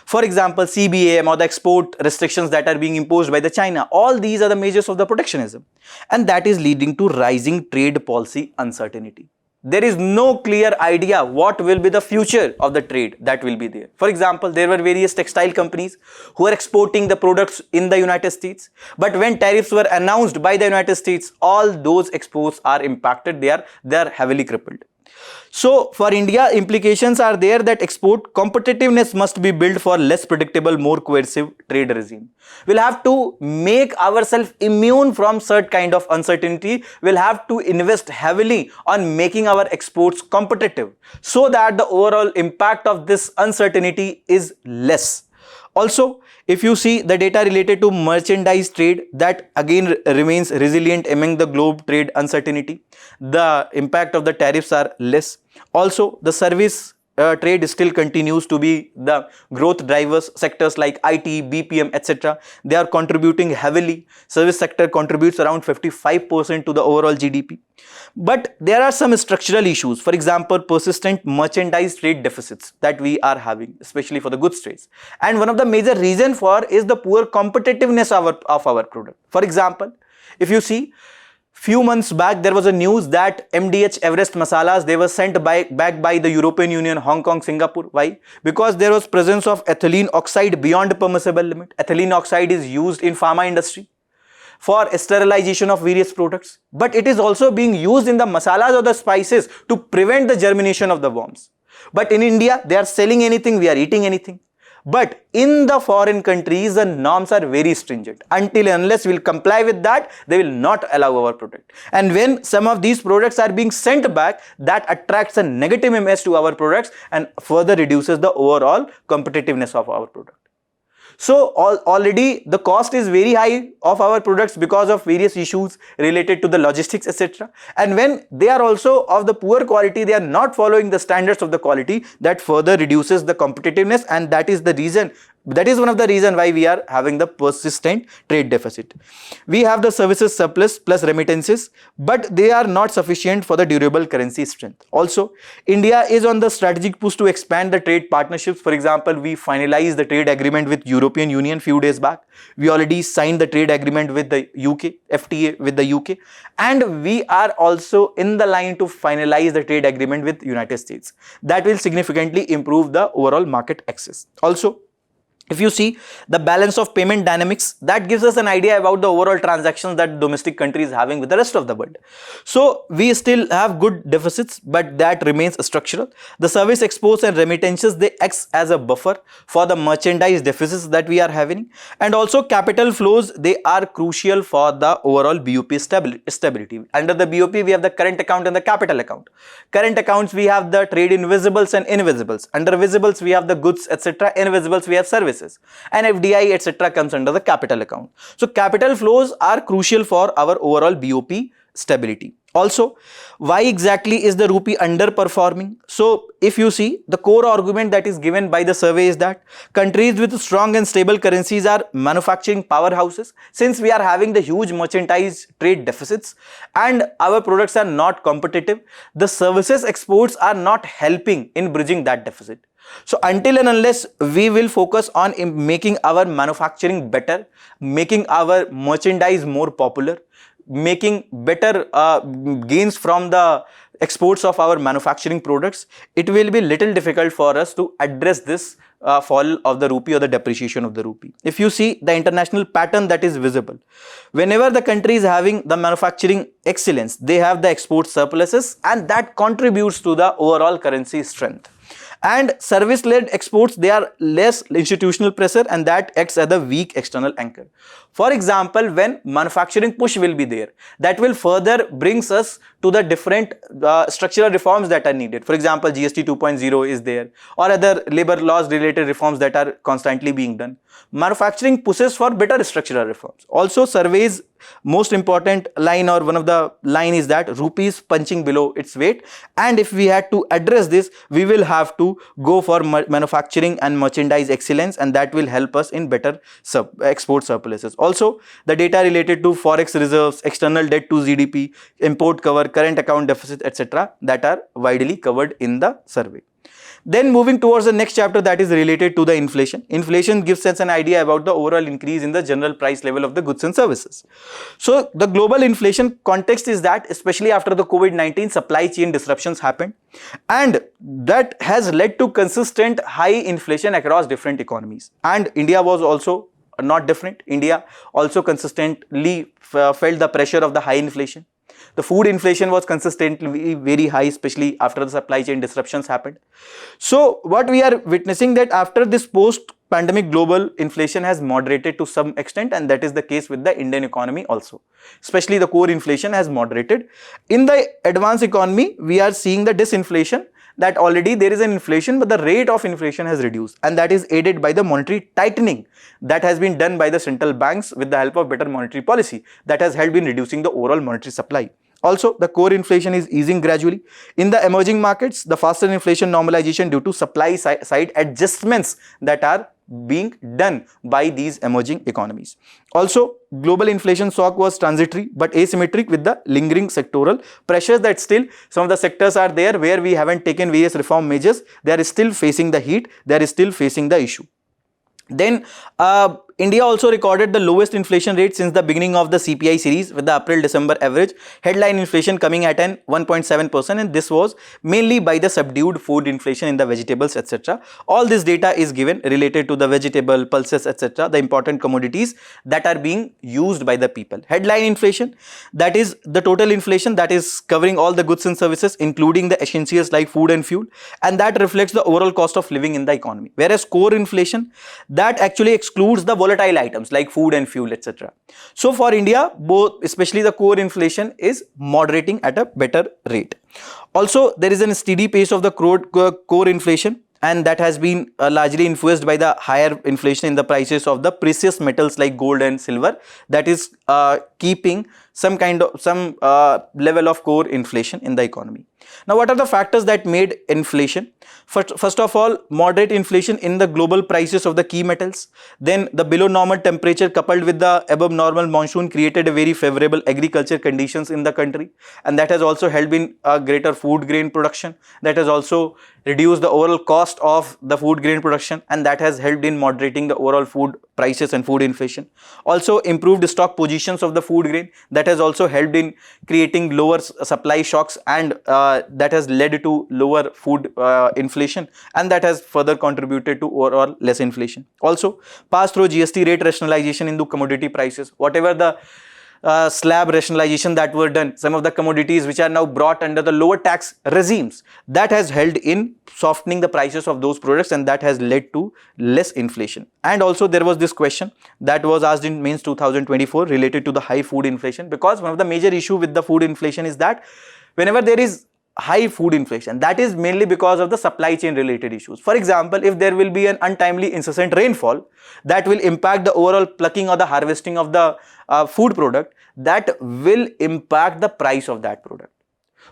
For example, CBAM or the export restrictions that are being imposed by the China, all these are the measures of the protectionism, and that is leading to rising trade policy uncertainty. There is no clear idea what will be the future of the trade that will be there. For example, there were various textile companies who are exporting the products in the United States, but when tariffs were announced by the United States, all those exports are impacted. They are heavily crippled. So for India, implications are there that export competitiveness must be built for less predictable, more coercive trade regime. We'll have to make ourselves immune from certain kind of uncertainty. We'll have to invest heavily on making our exports competitive so that the overall impact of this uncertainty is less. Also, if you see the data related to merchandise trade, that again remains resilient among the globe trade uncertainty. The impact of the tariffs are less. Also, the service trade still continues to be the growth drivers. Sectors like IT, BPM, etc. they are contributing heavily. Service sector contributes around 55% to the overall GDP. But there are some structural issues. For example, persistent merchandise trade deficits that we are having, especially for the goods trades. And one of the major reasons for is the poor competitiveness of our product. For example, if you see, few months back there was a news that MDH Everest masalas, they were sent back by the European Union, Hong Kong, Singapore. Why? Because there was presence of ethylene oxide beyond permissible limit. Ethylene oxide is used in pharma industry for sterilization of various products, but it is also being used in the masalas or the spices to prevent the germination of the worms. But in India, they are selling anything, we are eating anything. But in the foreign countries, the norms are very stringent. Until and unless we will comply with that, they will not allow our product. And when some of these products are being sent back, that attracts a negative image to our products and further reduces the overall competitiveness of our product. So already the cost is very high of our products because of various issues related to the logistics, etc. And when they are also of the poor quality, they are not following the standards of the quality, that further reduces the competitiveness, and that is the reason, that is one of the reason why we are having the persistent trade deficit. We have the services surplus plus remittances, but they are not sufficient for the durable currency strength. Also, India is on the strategic push to expand the trade partnerships. For example, we finalized the trade agreement with European Union few days back. We already signed the trade agreement with the UK, FTA with the UK, and we are also in the line to finalize the trade agreement with United States. That will significantly improve the overall market access. Also, if you see the balance of payment dynamics, that gives us an idea about the overall transactions that domestic country is having with the rest of the world. So we still have good deficits, but that remains structural. The service exports and remittances, they act as a buffer for the merchandise deficits that we are having. And also capital flows, they are crucial for the overall BOP stability. Under the BOP, we have the current account and the capital account. Current accounts, we have the trade in visibles and invisibles. Under visibles, we have the goods, etc. Invisibles, we have services. And FDI, etc. comes under the capital account. So capital flows are crucial for our overall BOP stability. Also, why exactly is the rupee underperforming? So if you see, the core argument that is given by the survey is that countries with strong and stable currencies are manufacturing powerhouses. Since we are having the huge merchandise trade deficits and our products are not competitive, the services exports are not helping in bridging that deficit. So until and unless we will focus on making our manufacturing better, making our merchandise more popular, making better gains from the exports of our manufacturing products, it will be little difficult for us to address this fall of the rupee or the depreciation of the rupee. If you see the international pattern that is visible, whenever the country is having the manufacturing excellence, they have the export surpluses, and that contributes to the overall currency strength. And service-led exports, they are less institutional pressure, and that acts as a weak external anchor. For example, when manufacturing push will be there, that will further brings us to the different structural reforms that are needed. For example, GST 2.0 is there, or other labor laws related reforms that are constantly being done. Manufacturing pushes for better structural reforms. Also, surveys most important line, or one of the line, is that rupee is punching below its weight, and if we had to address this, we will have to go for manufacturing and merchandise excellence, and that will help us in better export surpluses. Also, the data related to forex reserves, external debt to GDP, import cover, current account deficit, etc., that are widely covered in the survey. Then moving towards the next chapter, that is related to the inflation. Inflation gives us an idea about the overall increase in the general price level of the goods and services. So the global inflation context is that, especially after the COVID-19, supply chain disruptions happened, and that has led to consistent high inflation across different economies. And India was also not different. India also consistently felt the pressure of the high inflation. The food inflation was consistently very high, especially after the supply chain disruptions happened. So what we are witnessing, that after this post-pandemic, global inflation has moderated to some extent, and that is the case with the Indian economy also. Especially the core inflation has moderated. In the advanced economy, we are seeing the disinflation, that already there is an inflation, but the rate of inflation has reduced, and that is aided by the monetary tightening that has been done by the central banks with the help of better monetary policy that has helped in reducing the overall monetary supply. Also, the core inflation is easing gradually. In the emerging markets, the faster inflation normalization due to supply side adjustments that are being done by these emerging economies. Also, global inflation shock was transitory but asymmetric, with the lingering sectoral pressures that still some of the sectors are there where we haven't taken various reform measures. They are still facing the heat, they are still facing the issue. Then India also recorded the lowest inflation rate since the beginning of the CPI series, with the April-December average headline inflation coming at an 1.7%, and this was mainly by the subdued food inflation in the vegetables, etc. All this data is given related to the vegetable, pulses, etc., the important commodities that are being used by the people. Headline inflation, that is the total inflation that is covering all the goods and services, including the essentials like food and fuel, and that reflects the overall cost of living in the economy. Whereas core inflation, that actually excludes the volatile items like food and fuel, etc. So for India, both, especially the core inflation, is moderating at a better rate. Also, there is a steady pace of the core inflation, and that has been largely influenced by the higher inflation in the prices of the precious metals like gold and silver, that is keeping some level of core inflation in the economy. Now, what are the factors that made inflation? First of all, moderate inflation in the global prices of the key metals. Then the below normal temperature coupled with the above normal monsoon created a very favorable agriculture conditions in the country, and that has also helped in greater food grain production. That has also reduced the overall cost of the food grain production, and that has helped in moderating the overall food prices and food inflation. Also, improved stock positions of the food grain, that has also helped in creating lower supply shocks, and that has led to lower food inflation, and that has further contributed to overall less inflation. Also, pass through GST rate rationalization into commodity prices. Whatever the slab rationalization that were done, some of the commodities which are now brought under the lower tax regimes, that has helped in softening the prices of those products, and that has led to less inflation. And also there was this question that was asked in mains 2024 related to the high food inflation, because one of the major issue with the food inflation is that whenever there is high food inflation, that is mainly because of the supply chain related issues. For example, if there will be an untimely incessant rainfall, that will impact the overall plucking or the harvesting of the food product, that will impact the price of that product.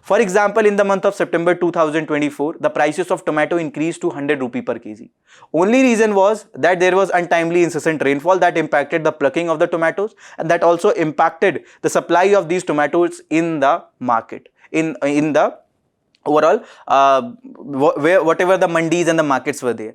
For example, in the month of September 2024, the prices of tomato increased to 100 rupee per kg. Only reason was that there was untimely incessant rainfall that impacted the plucking of the tomatoes, and that also impacted the supply of these tomatoes in the market, in the overall whatever the mandis and the markets were there.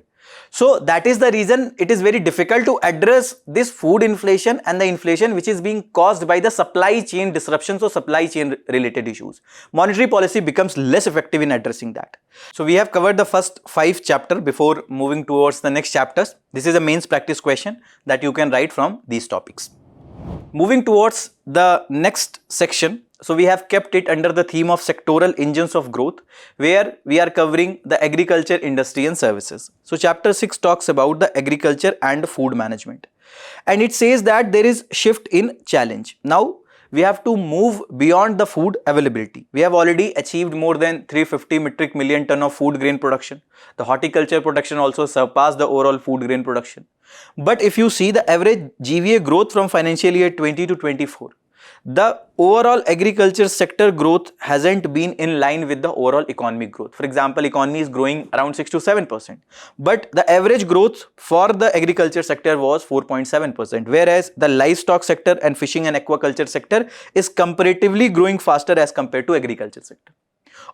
So that is the reason it is very difficult to address this food inflation and the inflation which is being caused by the supply chain disruptions or supply chain related issues. Monetary policy becomes less effective in addressing that. So we have covered the first 5 chapters before moving towards the next chapters. This is a mains practice question that you can write from these topics. Moving towards the next section, so we have kept it under the theme of sectoral engines of growth, where we are covering the agriculture, industry and services. So chapter 6 talks about the agriculture and food management, and it says that there is shift in challenge. Now we have to move beyond the food availability. We have already achieved more than 350 metric million ton of food grain production. The horticulture production also surpassed the overall food grain production. But if you see the average GVA growth from financial year 20 to 24, the overall agriculture sector growth hasn't been in line with the overall economic growth. For example, economy is growing around 6 to 7%, but the average growth for the agriculture sector was 4.7%, whereas the livestock sector and fishing and aquaculture sector is comparatively growing faster as compared to agriculture sector.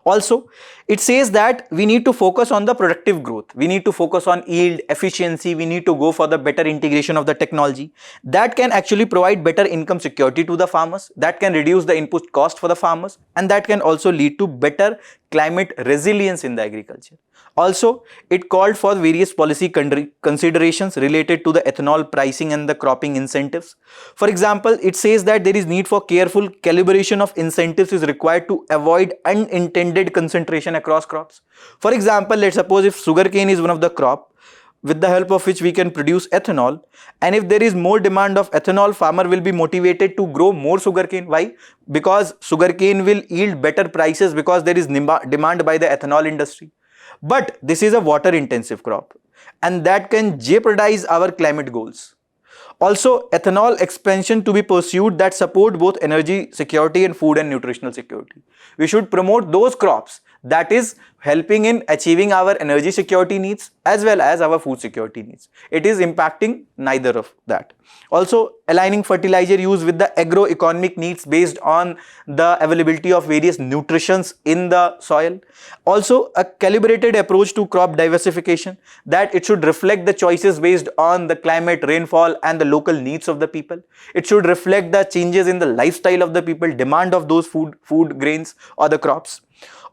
Also, it says that we need to focus on the productive growth. We need to focus on yield, efficiency. We need to go for the better integration of the technology that can actually provide better income security to the farmers, that can reduce the input cost for the farmers, and that can also lead to better climate resilience in the agriculture. Also, it called for various policy considerations related to the ethanol pricing and the cropping incentives. For example, it says that there is need for careful calibration of incentives is required to avoid unintended concentration across crops. For example, let's suppose if sugarcane is one of the crop with the help of which we can produce ethanol, and if there is more demand of ethanol, farmer will be motivated to grow more sugarcane. Why? Because sugarcane will yield better prices because there is demand by the ethanol industry. But this is a water intensive crop, and that can jeopardize our climate goals. Also, ethanol expansion to be pursued that support both energy security and food and nutritional security. We should promote those crops that is helping in achieving our energy security needs as well as our food security needs. It is impacting neither of that. Also, aligning fertilizer use with the agroeconomic needs based on the availability of various nutrients in the soil. Also, a calibrated approach to crop diversification, that it should reflect the choices based on the climate, rainfall and the local needs of the people. It should reflect the changes in the lifestyle of the people, demand of those food grains or the crops.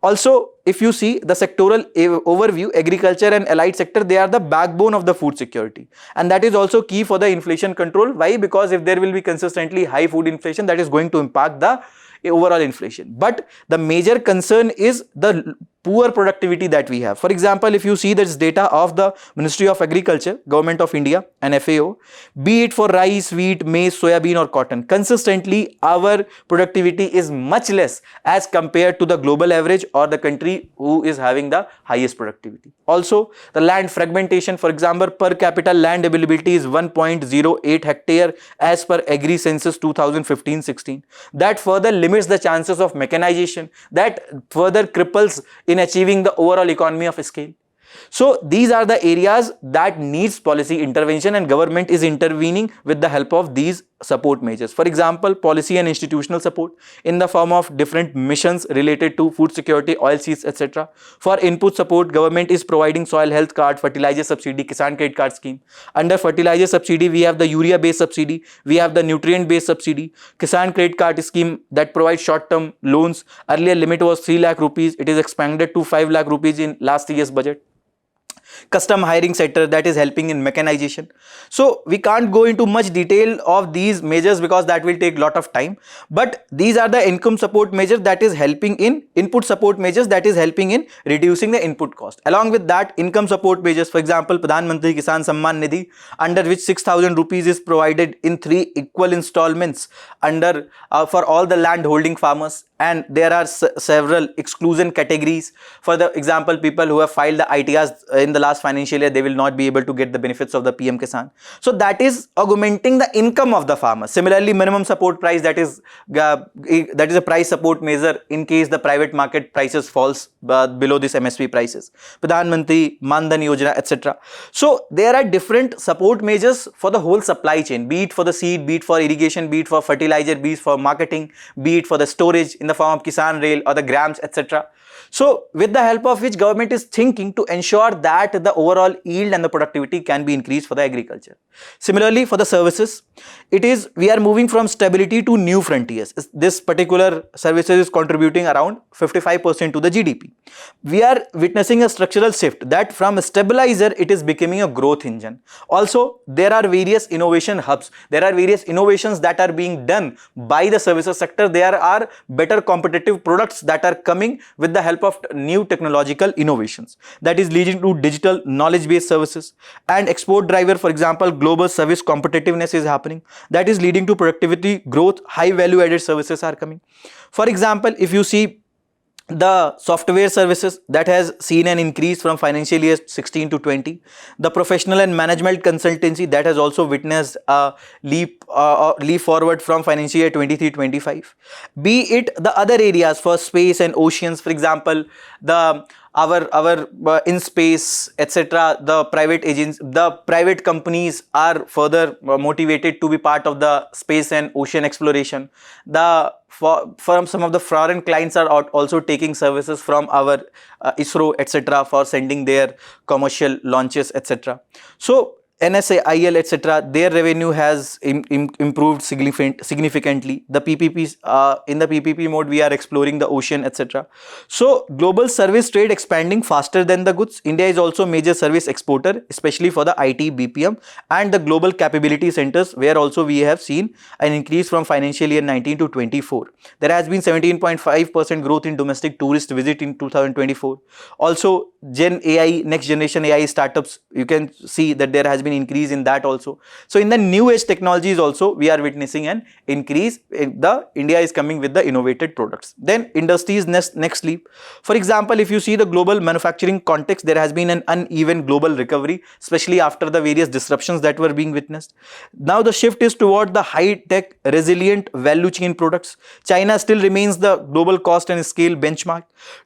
Also, if you see the sectoral overview, agriculture and allied sector, they are the backbone of the food security, and that is also key for the inflation control. Why? Because if there will be consistently high food inflation, that is going to impact the overall inflation. But the major concern is the poor productivity that we have. For example, if you see this data of the Ministry of Agriculture, Government of India and FAO, be it for rice, wheat, maize, soybean or cotton, consistently our productivity is much less as compared to the global average or the country who is having the highest productivity. Also, the land fragmentation, for example, per capita land availability is 1.08 hectare as per Agri Census 2015-16. That further limits the chances of mechanization, that further cripples in achieving the overall economy of scale. So these are the areas that needs policy intervention, and government is intervening with the help of these support measures. For example, policy and institutional support in the form of different missions related to food security, oil seeds, etc. For input support, government is providing soil health card, fertilizer subsidy, Kisan credit card scheme. Under fertilizer subsidy, we have the urea based subsidy, we have the nutrient based subsidy, Kisan credit card scheme that provides short term loans. Earlier limit was 3 lakh rupees, it is expanded to 5 lakh rupees in last year's budget. Custom hiring sector that is helping in mechanization. So we can't go into much detail of these measures because that will take lot of time, but these are the income support measures that is helping in input support measures that is helping in reducing the input cost. Along with that, income support measures, for example, Pradhan Mantri Kisan Samman Nidhi, under which 6,000 rupees is provided in 3 equal installments under for all the land holding farmers, and there are several exclusion categories. For the example, people who have filed the ITRs in the last financial year, they will not be able to get the benefits of the PM Kisan. So that is augmenting the income of the farmer. Similarly, minimum support price, that is a price support measure in case the private market prices falls below this MSP prices. Pradhan Mantri Mandhan Yojana, etc. So there are different support measures for the whole supply chain, be it for the seed, be it for irrigation, be it for fertilizer, be it for marketing, be it for the storage in the form of Kisan Rail or the grams, etc. So with the help of which government is thinking to ensure that the overall yield and the productivity can be increased for the agriculture. Similarly, for the services, we are moving from stability to new frontiers. This particular services is contributing around 55% to the GDP. We are witnessing a structural shift that from a stabilizer, it is becoming a growth engine. Also, there are various innovation hubs. There are various innovations that are being done by the services sector. There are better competitive products that are coming with the help of new technological innovations that is leading to digital knowledge based services and export driver. For example, global service competitiveness is happening, that is leading to productivity growth. High value added services are coming. For example, if you see the software services, that has seen an increase from financial year 16 to 20. The professional and management consultancy, that has also witnessed a leap forward from financial year 23-25. Be it the other areas for space and oceans, for example, our in space, etc. The private agents, the private companies are further motivated to be part of the space and ocean exploration. From some of the foreign clients are also taking services from our ISRO, etc. for sending their commercial launches, etc. So NSA, IL, etc. their revenue has improved significantly. The PPPs, in the PPP mode, we are exploring the ocean, etc. So global service trade expanding faster than the goods. India is also major service exporter, especially for the IT, BPM and the global capability centers, where also we have seen an increase from financial year 19 to 24. There has been 17.5% growth in domestic tourist visit in 2024. Also, Gen AI, next generation AI startups, you can see that there has been increase in that also. So in the new age technologies also, we are witnessing an increase. India is coming with the innovated products. Then industries next leap. For example, if you see the global manufacturing context, there has been an uneven global recovery, especially after the various disruptions that were being witnessed. Now the shift is toward the high tech resilient value chain products. China still remains the global cost and scale benchmark.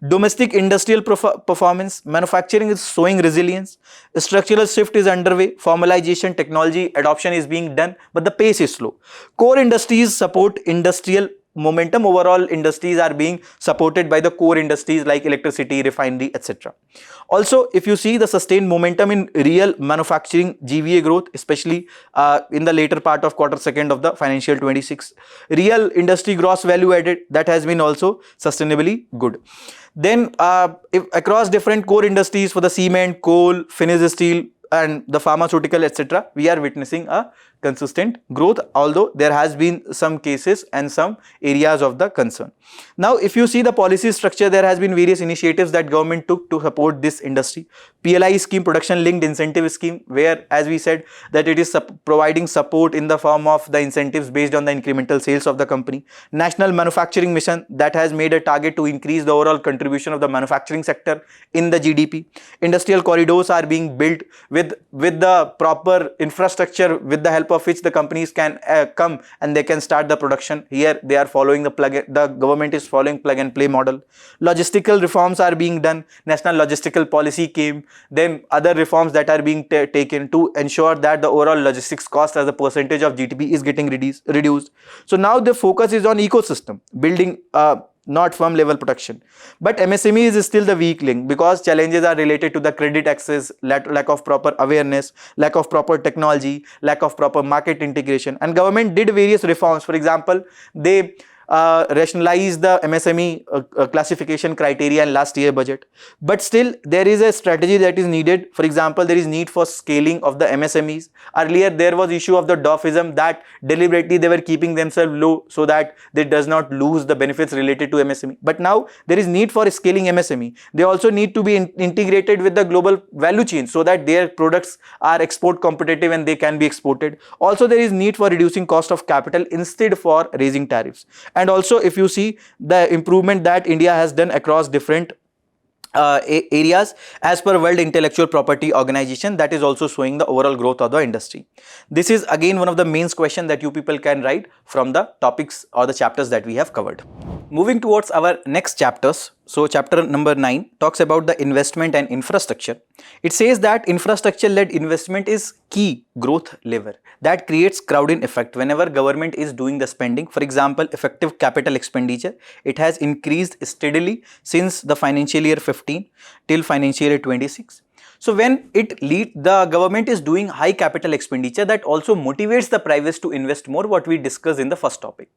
Domestic industrial performance, manufacturing is showing resilience. Structural shift is underway. Formalization, technology adoption is being done, but the pace is slow. Core industries support industrial momentum. Overall industries are being supported by the core industries like electricity, refinery, etc. Also, if you see the sustained momentum in real manufacturing GVA growth, especially in the later part of quarter second of the financial 26, real industry gross value added, that has been also sustainably good. Then across different core industries for the cement, coal, finished steel and the pharmaceutical, etc., we are witnessing a consistent growth, although there has been some cases and some areas of the concern. Now, if you see the policy structure, there has been various initiatives that government took to support this industry. PLI scheme, production linked incentive scheme, where, as we said, that it is providing support in the form of the incentives based on the incremental sales of the company. National manufacturing mission, that has made a target to increase the overall contribution of the manufacturing sector in the GDP. Industrial corridors are being built with the proper infrastructure, with the help of which the companies can come and they can start the production. Here they are following the government is following plug and play model. Logistical reforms are being done. National logistical policy came. Then other reforms that are being taken to ensure that the overall logistics cost as a percentage of GDP is getting reduced. So now the focus is on ecosystem building, not firm level protection. But MSME is still the weak link, because challenges are related to the credit access, lack of proper awareness, lack of proper technology, lack of proper market integration. And government did various reforms. For example, they rationalize the MSME classification criteria in last year budget, but still there is a strategy that is needed. For example, there is need for scaling of the MSMEs. Earlier there was issue of the dwarfism, that deliberately they were keeping themselves low so that they does not lose the benefits related to MSME. But now there is need for scaling MSME. They also need to be integrated with the global value chain so that their products are export competitive and they can be exported. Also there is need for reducing cost of capital instead for raising tariffs. And also, if you see the improvement that India has done across different areas as per World Intellectual Property Organization, that is also showing the overall growth of the industry. This is again one of the main questions that you people can write from the topics or the chapters that we have covered. Moving towards our next chapters. So chapter number 9 talks about the investment and infrastructure. It says that infrastructure led investment is key growth lever that creates crowding effect whenever government is doing the spending. For example, effective capital expenditure, it has increased steadily since the financial year 15 till financial year 26. So when the government is doing high capital expenditure, that also motivates the privates to invest more, what we discussed in the first topic.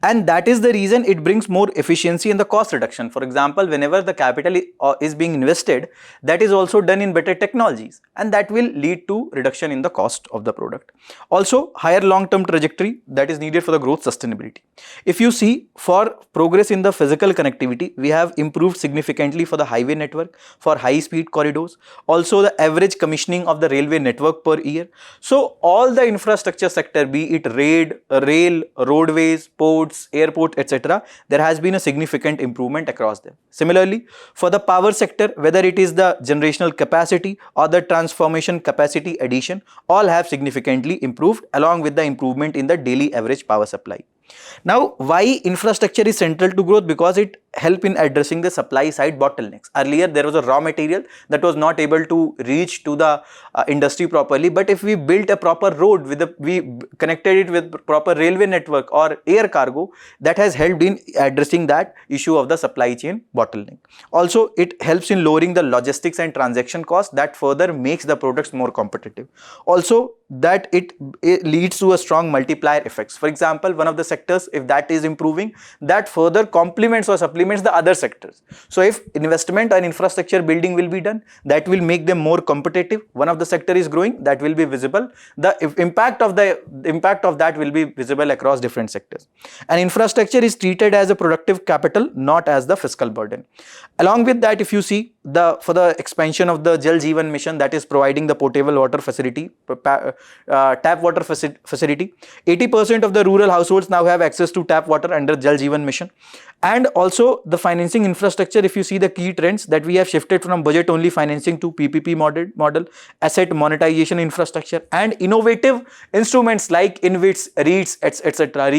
And that is the reason it brings more efficiency in the cost reduction. For example, whenever the capital is being invested, that is also done in better technologies, and that will lead to reduction in the cost of the product. Also, higher long-term trajectory that is needed for the growth sustainability. If you see, for progress in the physical connectivity, we have improved significantly for the highway network, for high-speed corridors, also the average commissioning of the railway network per year. So all the infrastructure sector, be it rail, roadways, ports, airport, etc., there has been a significant improvement across them. Similarly, for the power sector, whether it is the generational capacity or the transformation capacity addition, all have significantly improved along with the improvement in the daily average power supply. Now, why infrastructure is central to growth? Because it helps in addressing the supply side bottlenecks. Earlier, there was a raw material that was not able to reach to the industry properly. But if we built a proper road, we connected it with proper railway network or air cargo, that has helped in addressing that issue of the supply chain bottleneck. Also, it helps in lowering the logistics and transaction costs, that further makes the products more competitive. Also, that it leads to a strong multiplier effects. For example, one of the sectors, if that is improving, that further complements or supplements the other sectors. So if investment and infrastructure building will be done, that will make them more competitive. One of the sector is growing, that will be visible. The impact of that will be visible across different sectors. And infrastructure is treated as a productive capital, not as the fiscal burden. Along with that, if you see, for the expansion of the Jal Jeevan mission, that is providing the potable water facility, tap water facility, 80% of the rural households now have access to tap water under Jal Jeevan mission. And also the financing infrastructure, if you see the key trends, that we have shifted from budget only financing to PPP model, asset monetization infrastructure, and innovative instruments like InvITs, REITs, etc.,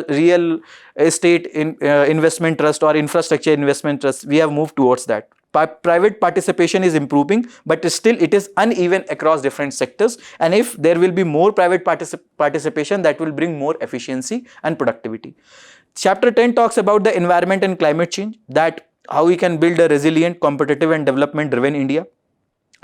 real estate investment trust or infrastructure investment trust. We have moved towards that. Private participation is improving, but still it is uneven across different sectors, and if there will be more private participation, that will bring more efficiency and productivity. Chapter 10 talks about the environment and climate change, that how we can build a resilient, competitive and development driven India.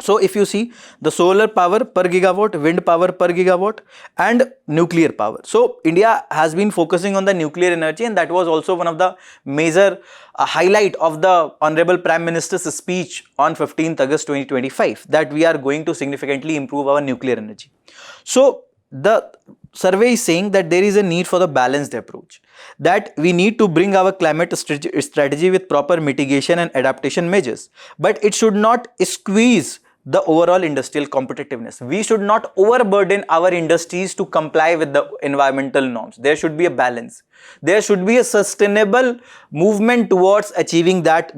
So if you see, the solar power per gigawatt, wind power per gigawatt, and nuclear power. So India has been focusing on the nuclear energy, and that was also one of the major highlight of the Honorable Prime Minister's speech on 15th August 2025, that we are going to significantly improve our nuclear energy. So the survey is saying that there is a need for the balanced approach, that we need to bring our climate strategy with proper mitigation and adaptation measures, but it should not squeeze the overall industrial competitiveness. We should not overburden our industries to comply with the environmental norms. There should be a balance. There should be a sustainable movement towards achieving that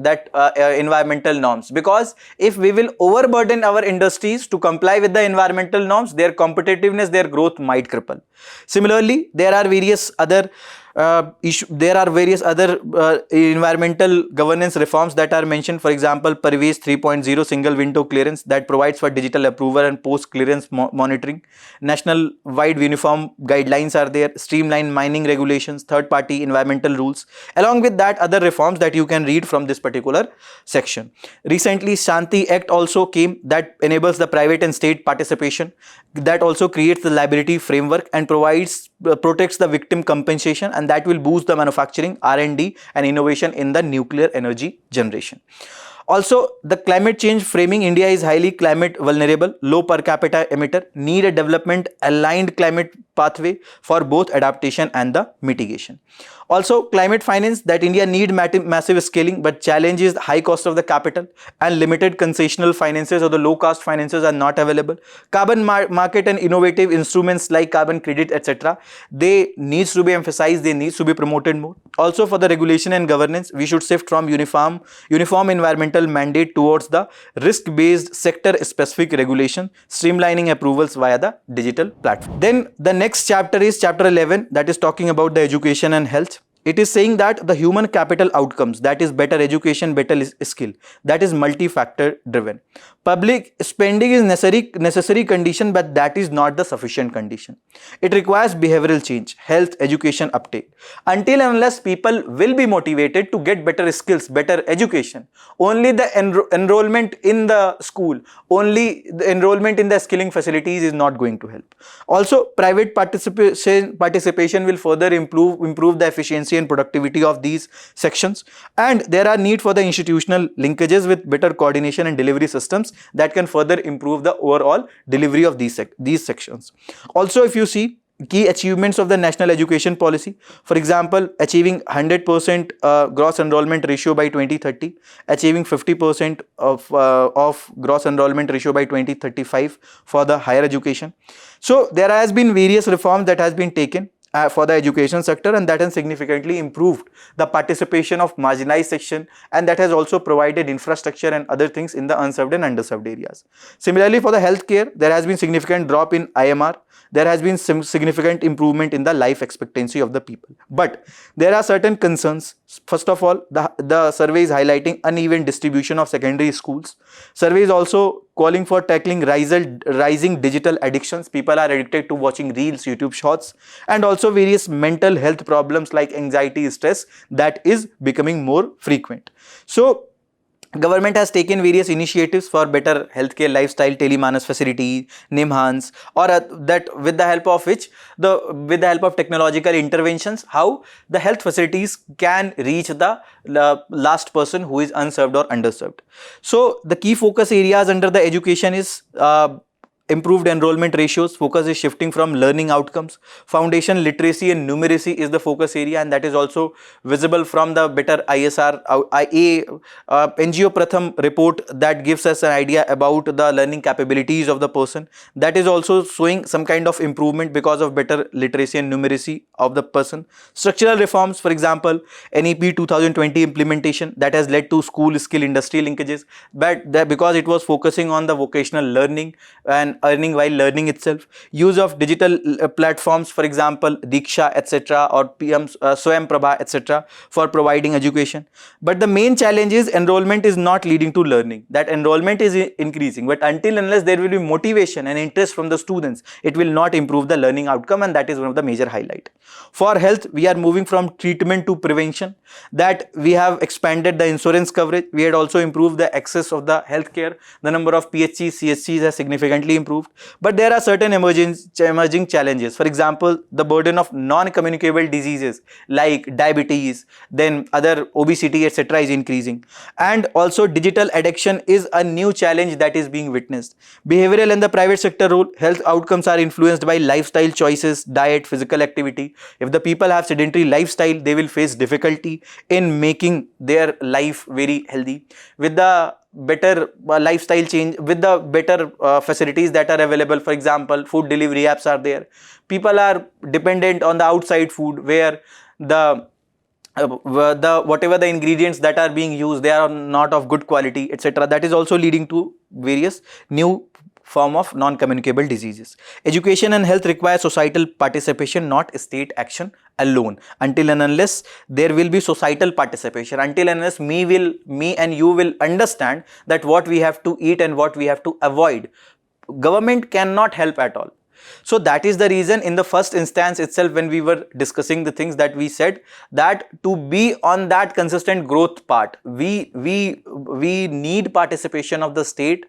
environmental norms, because if we will overburden our industries to comply with the environmental norms, their competitiveness, their growth might cripple. Similarly, there are various other environmental governance reforms that are mentioned. For example, Parvesh 3.0 single window clearance that provides for digital approval and post clearance monitoring. National wide uniform guidelines are there. Streamlined mining regulations, third party environmental rules. Along with that, other reforms that you can read from this particular section. Recently, Shanti Act also came that enables the private and state participation. That also creates the liability framework and protects the victim compensation, and that will boost the manufacturing, R&D and innovation in the nuclear energy generation. Also, the climate change framing, India is highly climate vulnerable, low per capita emitter, need a development aligned climate pathway for both adaptation and the mitigation. Also, climate finance, that India need massive scaling, but challenge is high cost of the capital and limited concessional finances or the low cost finances are not available. Carbon market and innovative instruments like carbon credit, etc. they needs to be emphasized, they needs to be promoted more. Also, for the regulation and governance, we should shift from uniform environmental mandate towards the risk-based sector-specific regulation, streamlining approvals via the digital platform. Then the next chapter is chapter 11, that is talking about the education and health. It is saying that the human capital outcomes, that is better education, better skill, that is multi-factor driven. Public spending is necessary condition, but that is not the sufficient condition. It requires behavioral change, health, education uptake. Until and unless people will be motivated to get better skills, better education, only the enrollment in the school, only the enrollment in the skilling facilities is not going to help. Also, private participation will further improve the efficiency and productivity of these sections, and there are need for the institutional linkages with better coordination and delivery systems that can further improve the overall delivery of these sections. Also, if you see key achievements of the national education policy, for example, achieving 100% gross enrollment ratio by 2030, achieving 50% of gross enrollment ratio by 2035 for the higher education. So there has been various reforms that has been taken for the education sector, and that has significantly improved the participation of marginalized section, and that has also provided infrastructure and other things in the unserved and underserved areas. Similarly, for the healthcare, there has been significant drop in IMR. There has been some significant improvement in the life expectancy of the people. But there are certain concerns. First of all, the survey is highlighting uneven distribution of secondary schools. Survey is also calling for tackling rising digital addictions. People are addicted to watching reels, YouTube shorts, and also various mental health problems like anxiety, stress, that is becoming more frequent. So, government has taken various initiatives for better healthcare lifestyle, telemanas facility, Nimhans, or that with the help of technological interventions, how the health facilities can reach the last person who is unserved or underserved. So the key focus areas under the education is improved enrollment ratios. Focus is shifting from learning outcomes. Foundation literacy and numeracy is the focus area, and that is also visible from the better ISR, NGO Pratham report that gives us an idea about the learning capabilities of the person. That is also showing some kind of improvement because of better literacy and numeracy of the person. Structural reforms, for example, NEP 2020 implementation, that has led to school skill industry linkages, but because it was focusing on the vocational learning and earning while learning itself. Use of digital platforms, for example, Diksha, etc., or PM Swayam Prabha, etc., for providing education. But the main challenge is enrollment is not leading to learning. That enrollment is increasing, but until unless there will be motivation and interest from the students, it will not improve the learning outcome, and that is one of the major highlight. For health, we are moving from treatment to prevention. That we have expanded the insurance coverage. We had also improved the access of the healthcare. The number of PHCs, CHCs has significantly improved. improved, but there are certain emerging challenges. For example, the burden of non-communicable diseases like diabetes, then other obesity, etc. is increasing. And also digital addiction is a new challenge that is being witnessed. Behavioral and the private sector role, health outcomes are influenced by lifestyle choices, diet, physical activity. If the people have sedentary lifestyle, they will face difficulty in making their life very healthy. With the better lifestyle change, with the better facilities that are available, for example, food delivery apps are there. People are dependent on the outside food where the whatever the ingredients that are being used, they are not of good quality, etc. That is also leading to various new form of non-communicable diseases. Education and health require societal participation, not state action alone. Until and unless there will be societal participation, until and unless me and you will understand that what we have to eat and what we have to avoid, government cannot help at all. So that is the reason in the first instance itself, when we were discussing the things, that we said that to be on that consistent growth part, we need participation of the state,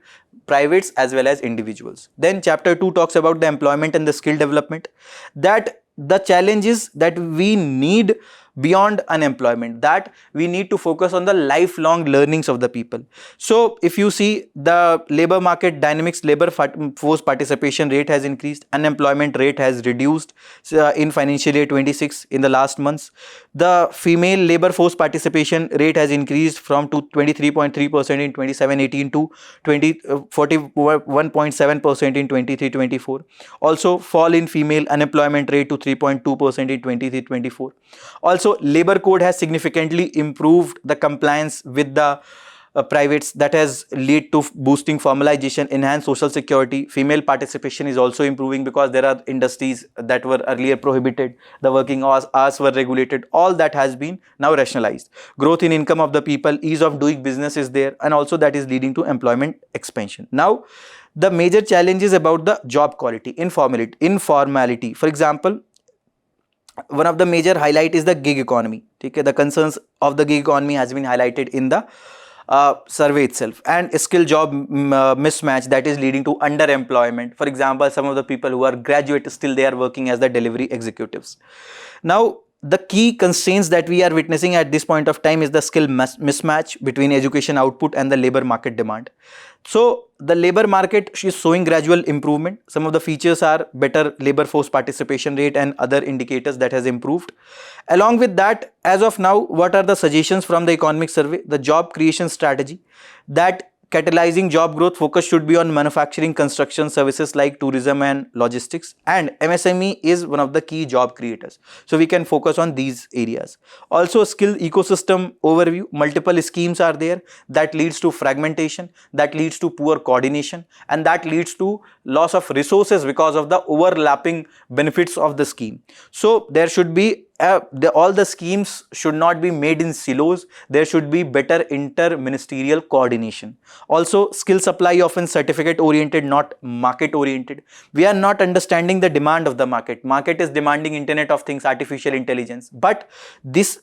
privates as well as individuals. Then chapter 2 talks about the employment and the skill development, that the challenges that we need beyond unemployment, that we need to focus on the lifelong learnings of the people. So if you see the labor market dynamics, labor force participation rate has increased, unemployment rate has reduced in financial year 26 in the last months. The female labor force participation rate has increased from to 23.3% in 27-18 to 41.7% in 23-24. Also fall in female unemployment rate to 3.2% in 23-24. Also labor code has significantly improved the compliance with the privates, that has led to boosting formalization, enhanced social security. Female participation is also improving because there are industries that were earlier prohibited, the working hours were regulated, all that has been now rationalized. Growth in income of the people, ease of doing business is there, and also that is leading to employment expansion. Now the major challenge is about the job quality, informality. For example, one of the major highlight is the gig economy. Okay, the concerns of the gig economy has been highlighted in the survey itself, and skill job mismatch that is leading to underemployment. For example, some of the people who are graduate, still they are working as the delivery executives. Now the key constraints that we are witnessing at this point of time is the skill mismatch between education output and the labor market demand. So the labor market is showing gradual improvement. Some of the features are better labor force participation rate and other indicators that has improved. Along with that, as of now, what are the suggestions from the economic survey? The job creation strategy, that catalyzing job growth focus should be on manufacturing, construction, services like tourism and logistics, and MSME is one of the key job creators. So we can focus on these areas. Also skill ecosystem overview, multiple schemes are there, that leads to fragmentation, that leads to poor coordination, and that leads to loss of resources because of the overlapping benefits of the scheme. So there should be all the schemes should not be made in silos. There should be better inter-ministerial coordination. Also, skill supply often certificate oriented, not market oriented. We are not understanding the demand of the market. Market is demanding Internet of Things, artificial intelligence, but these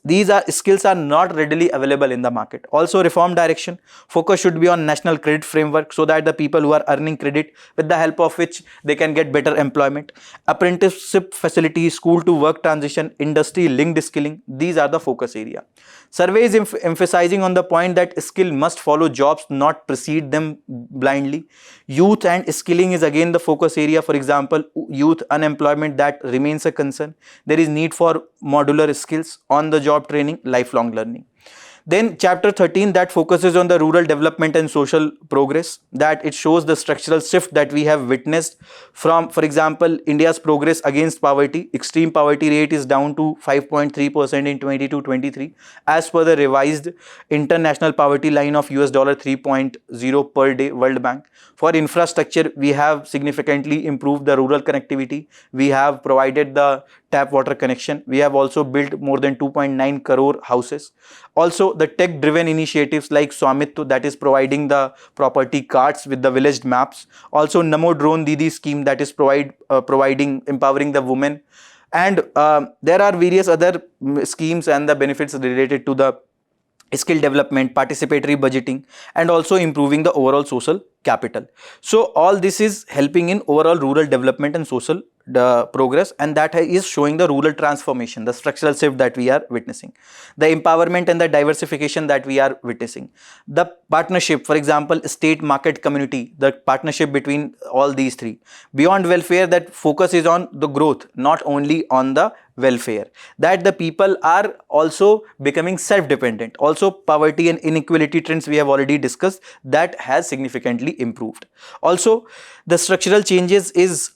skills are not readily available in the market. Also, reform direction, focus should be on national credit framework, so that the people who are earning credit, with the help of which they can get better employment. Apprenticeship facilities, school to work transition, industry linked skilling, these are the focus area. Survey is emphasizing on the point that skill must follow jobs, not precede them blindly. Youth and skilling is again the focus area. For example, youth unemployment, that remains a concern. There is need for modular skills, on the job training, lifelong learning. Then chapter 13, that focuses on the rural development and social progress, that it shows the structural shift that we have witnessed from, for example, India's progress against poverty. Extreme poverty rate is down to 5.3% in 22-23 as per the revised international poverty line of $3.0 per day, World Bank. For infrastructure, we have significantly improved the rural connectivity. We have provided the tap water connection. We have also built more than 2.9 crore houses. Also, the tech-driven initiatives like Swamitva, that is providing the property cards with the village maps. Also, Namo Drone Didi scheme, that is empowering the women. And there are various other schemes and the benefits related to the skill development, participatory budgeting, and also improving the overall social capital. So all this is helping in overall rural development and social progress, and that is showing the rural transformation, the structural shift that we are witnessing, the empowerment and the diversification that we are witnessing, the partnership, for example, state, market, community, the partnership between all these three. Beyond welfare, that focus is on the growth, not only on the welfare, that the people are also becoming self-dependent. Also poverty and inequality trends we have already discussed, that has significantly improved. Also the structural changes is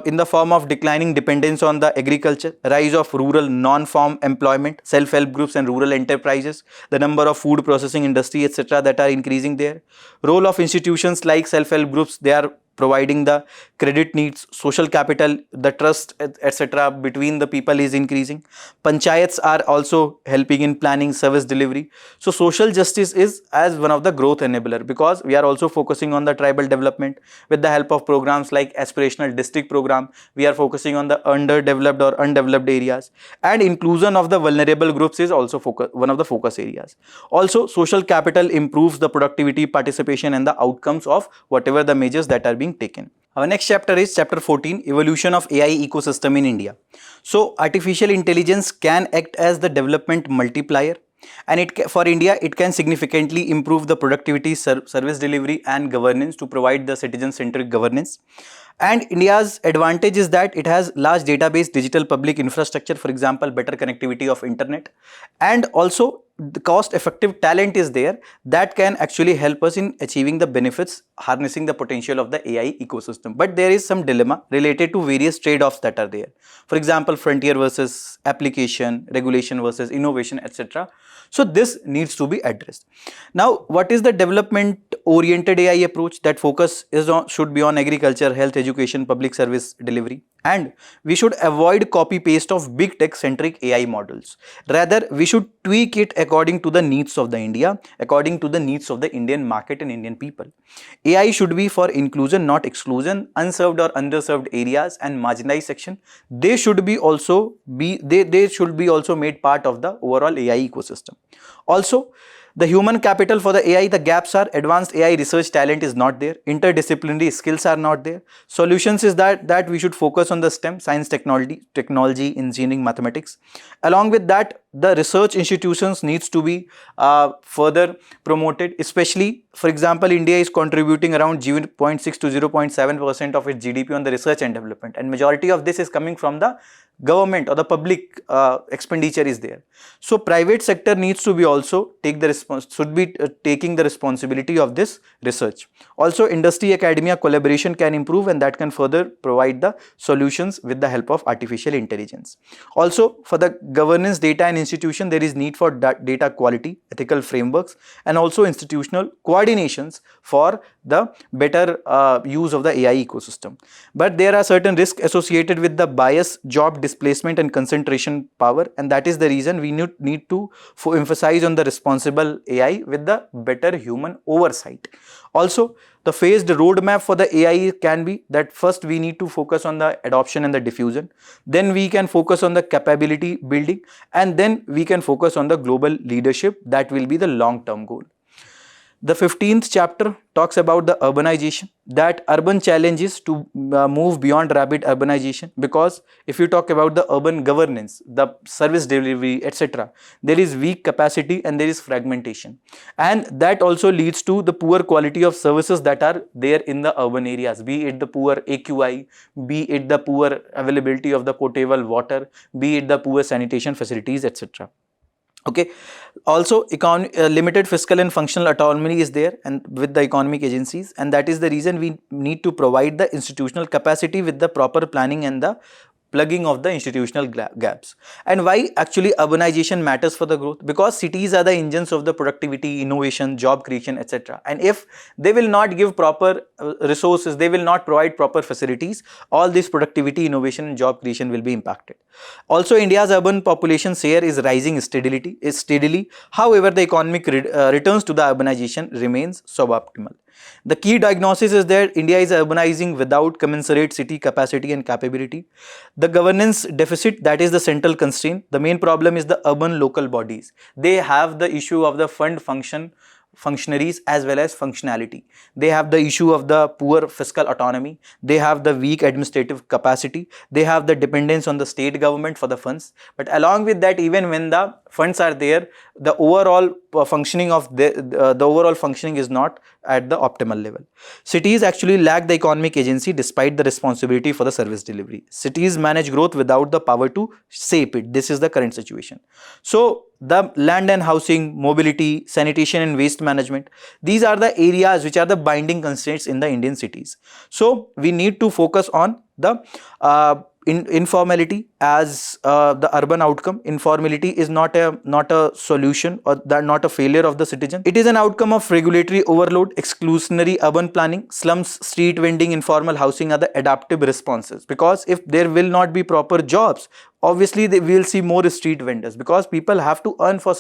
in the form of declining dependence on the agriculture, rise of rural non-farm employment, self-help groups and rural enterprises, the number of food processing industry etc. that are increasing there. Role of institutions like self-help groups, they are providing the credit needs, social capital, the trust etc. between the people is increasing. Panchayats are also helping in planning, service delivery. So social justice is as one of the growth enabler, because we are also focusing on the tribal development with the help of programs like aspirational district program. We are focusing on the underdeveloped or undeveloped areas, and inclusion of the vulnerable groups is also one of the focus areas. Also social capital improves the productivity, participation and the outcomes of whatever the measures that are being taken. Our next chapter is chapter 14, evolution of AI ecosystem in India. So artificial intelligence can act as the development multiplier, and for India it can significantly improve the productivity, service delivery and governance to provide the citizen centric governance. And India's advantage is that it has large database, digital public infrastructure, for example better connectivity of internet, and also the cost effective talent is there that can actually help us in achieving the benefits, harnessing the potential of the AI ecosystem. But there is some dilemma related to various trade-offs that are there. For example, frontier versus application, regulation versus innovation, etc. So this needs to be addressed. Now, what is the development oriented AI approach? That focus is on, should be on agriculture, health, education, public service delivery, and we should avoid copy paste of big tech centric AI models. Rather, we should tweak it according to the needs of the India, according to the needs of the Indian market and Indian people. AI should be for inclusion, not exclusion. Unserved or underserved areas and marginalized section, they should be also made part of the overall AI ecosystem. Also, the human capital for the AI, the gaps are advanced AI research talent is not there, interdisciplinary skills are not there. Solutions is that we should focus on the STEM, science, technology, engineering, mathematics. Along with that, the research institutions needs to be further promoted, especially, for example, India is contributing around 0.6 to 0.7% of its GDP on the research and development, and majority of this is coming from the government or the public expenditure is there. So private sector needs to be also taking the responsibility of this research. Also industry academia collaboration can improve, and that can further provide the solutions with the help of artificial intelligence. Also for the governance, data and institution, there is need for data quality, ethical frameworks and also institutional coordinations for the better use of the AI ecosystem. But there are certain risks associated with the bias, job displacement and concentration power, and that is the reason we need to emphasize on the responsible AI with the better human oversight. Also, the phased roadmap for the AI can be that first we need to focus on the adoption and the diffusion, then we can focus on the capability building, and then we can focus on the global leadership. That will be the long-term goal. The 15th chapter talks about the urbanization, that urban challenges to move beyond rapid urbanization, because if you talk about the urban governance, the service delivery, etc., there is weak capacity and there is fragmentation, and that also leads to the poor quality of services that are there in the urban areas, be it the poor AQI, be it the poor availability of the potable water, be it the poor sanitation facilities, etc. Okay. Also limited fiscal and functional autonomy is there and with the economic agencies, and that is the reason we need to provide the institutional capacity with the proper planning and the plugging of the institutional gaps. And why actually urbanization matters for the growth? Because cities are the engines of the productivity, innovation, job creation, etc. And if they will not give proper resources, they will not provide proper facilities, all this productivity, innovation and job creation will be impacted. Also, India's urban population share is rising steadily. However, the economic returns to the urbanization remains suboptimal. The key diagnosis is that India is urbanizing without commensurate city capacity and capability. The governance deficit, that is the central constraint. The main problem is the urban local bodies. They have the issue of the functionaries as well as functionality. They have the issue of the poor fiscal autonomy. They have the weak administrative capacity. They have the dependence on the state government for the funds. But along with that, even when the funds are there, the overall functioning of the overall functioning is not at the optimal level. Cities actually lack the economic agency despite the responsibility for the service delivery. Cities manage growth without the power to shape it. This is the current situation. So the land and housing, mobility, sanitation and waste management, these are the areas which are the binding constraints in the Indian cities. So we need to focus on the informality as the urban outcome. Informality is not a solution or not a failure of the citizen. It is an outcome of regulatory overload, exclusionary urban planning, slums, street vending, informal housing are the adaptive responses. Because if there will not be proper jobs, obviously we will see more street vendors, because people have to earn for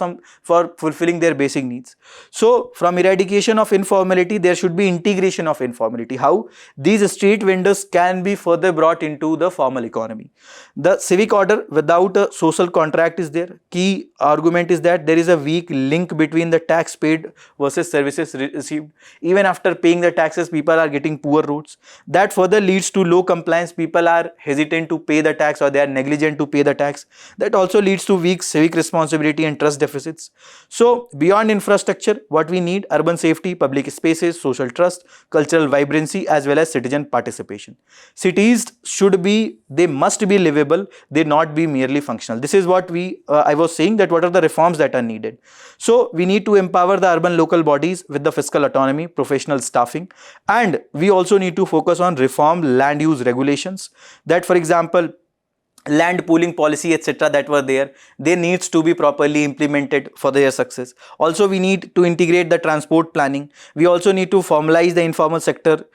fulfilling their basic needs. So from eradication of informality, there should be integration of informality. How? These street vendors can be further brought into the formal economy. The civic order without a social contract is there. Key argument is that there is a weak link between the tax paid versus services received. Even after paying the taxes, people are getting poor roads. That further leads to low compliance. People are hesitant to pay the tax, or they are negligent to pay the tax. That also leads to weak civic responsibility and trust deficits. So beyond infrastructure, what we need: urban safety, public spaces, social trust, cultural vibrancy, as well as citizen participation. Cities they must be livable, they not be merely functional. This is what I was saying, that what are the reforms that are needed. So we need to empower the urban local bodies with the fiscal autonomy, professional staffing, and we also need to focus on reform land use regulations. That, for example, land pooling policy, etc., that were there, they needs to be properly implemented for their success. Also, we need to integrate the transport planning. We also need to formalize the informal sector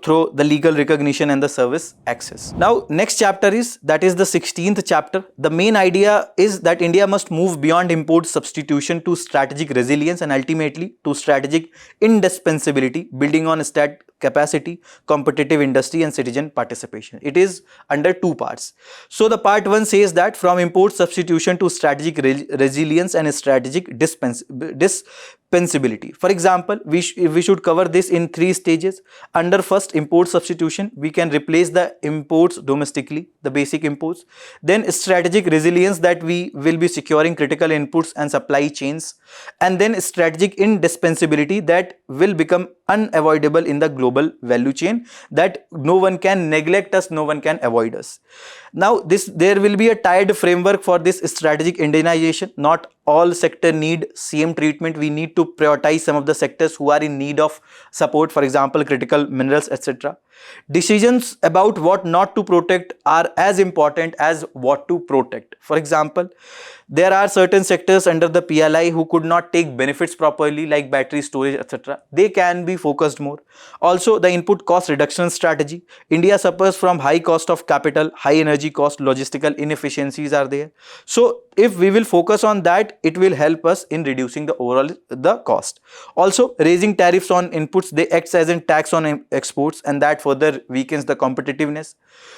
through the legal recognition and the service access. Now, next chapter is the 16th chapter. The main idea is that India must move beyond import substitution to strategic resilience, and ultimately to strategic indispensability, building on stat capacity, competitive industry and citizen participation. It is under two parts. So the part 1 says that from import substitution to strategic resilience and strategic dispensability. For example, we should cover this in 3 stages. Under first, import substitution, we can replace the imports domestically, the basic imports. Then strategic resilience, that we will be securing critical inputs and supply chains. And then strategic indispensability, that will become unavoidable in the global value chain, that no one can neglect us, no one can avoid us. Now there will be a tied framework for this strategic indigenization. Not all sector need same treatment. We need to prioritize some of the sectors who are in need of support, for example critical minerals, etc. Decisions about what not to protect are as important as what to protect. For example, there are certain sectors under the PLI who could not take benefits properly, like battery storage, etc. They can be focused more. Also, the input cost reduction strategy. India suffers from high cost of capital, high energy cost, logistical inefficiencies are there. So if we will focus on that, it will help us in reducing the overall cost. Also, raising tariffs on inputs, they act as a tax on exports, and that further weakens the competitiveness.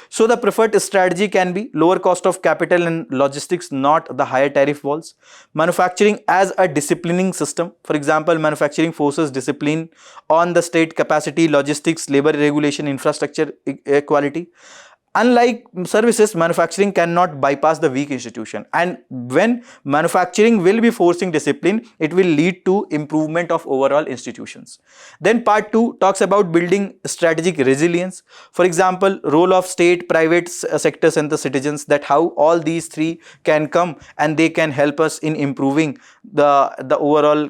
So the preferred strategy can be lower cost of capital and logistics, not the higher tariff walls. Manufacturing as a disciplining system. For example, manufacturing forces discipline on the state capacity, logistics, labor regulation, infrastructure equality. Unlike services, manufacturing cannot bypass the weak institution, and when manufacturing will be forcing discipline, it will lead to improvement of overall institutions. Then part 2 talks about building strategic resilience. For example, role of state, private sectors and the citizens, that how all these 3 can come and they can help us in improving the overall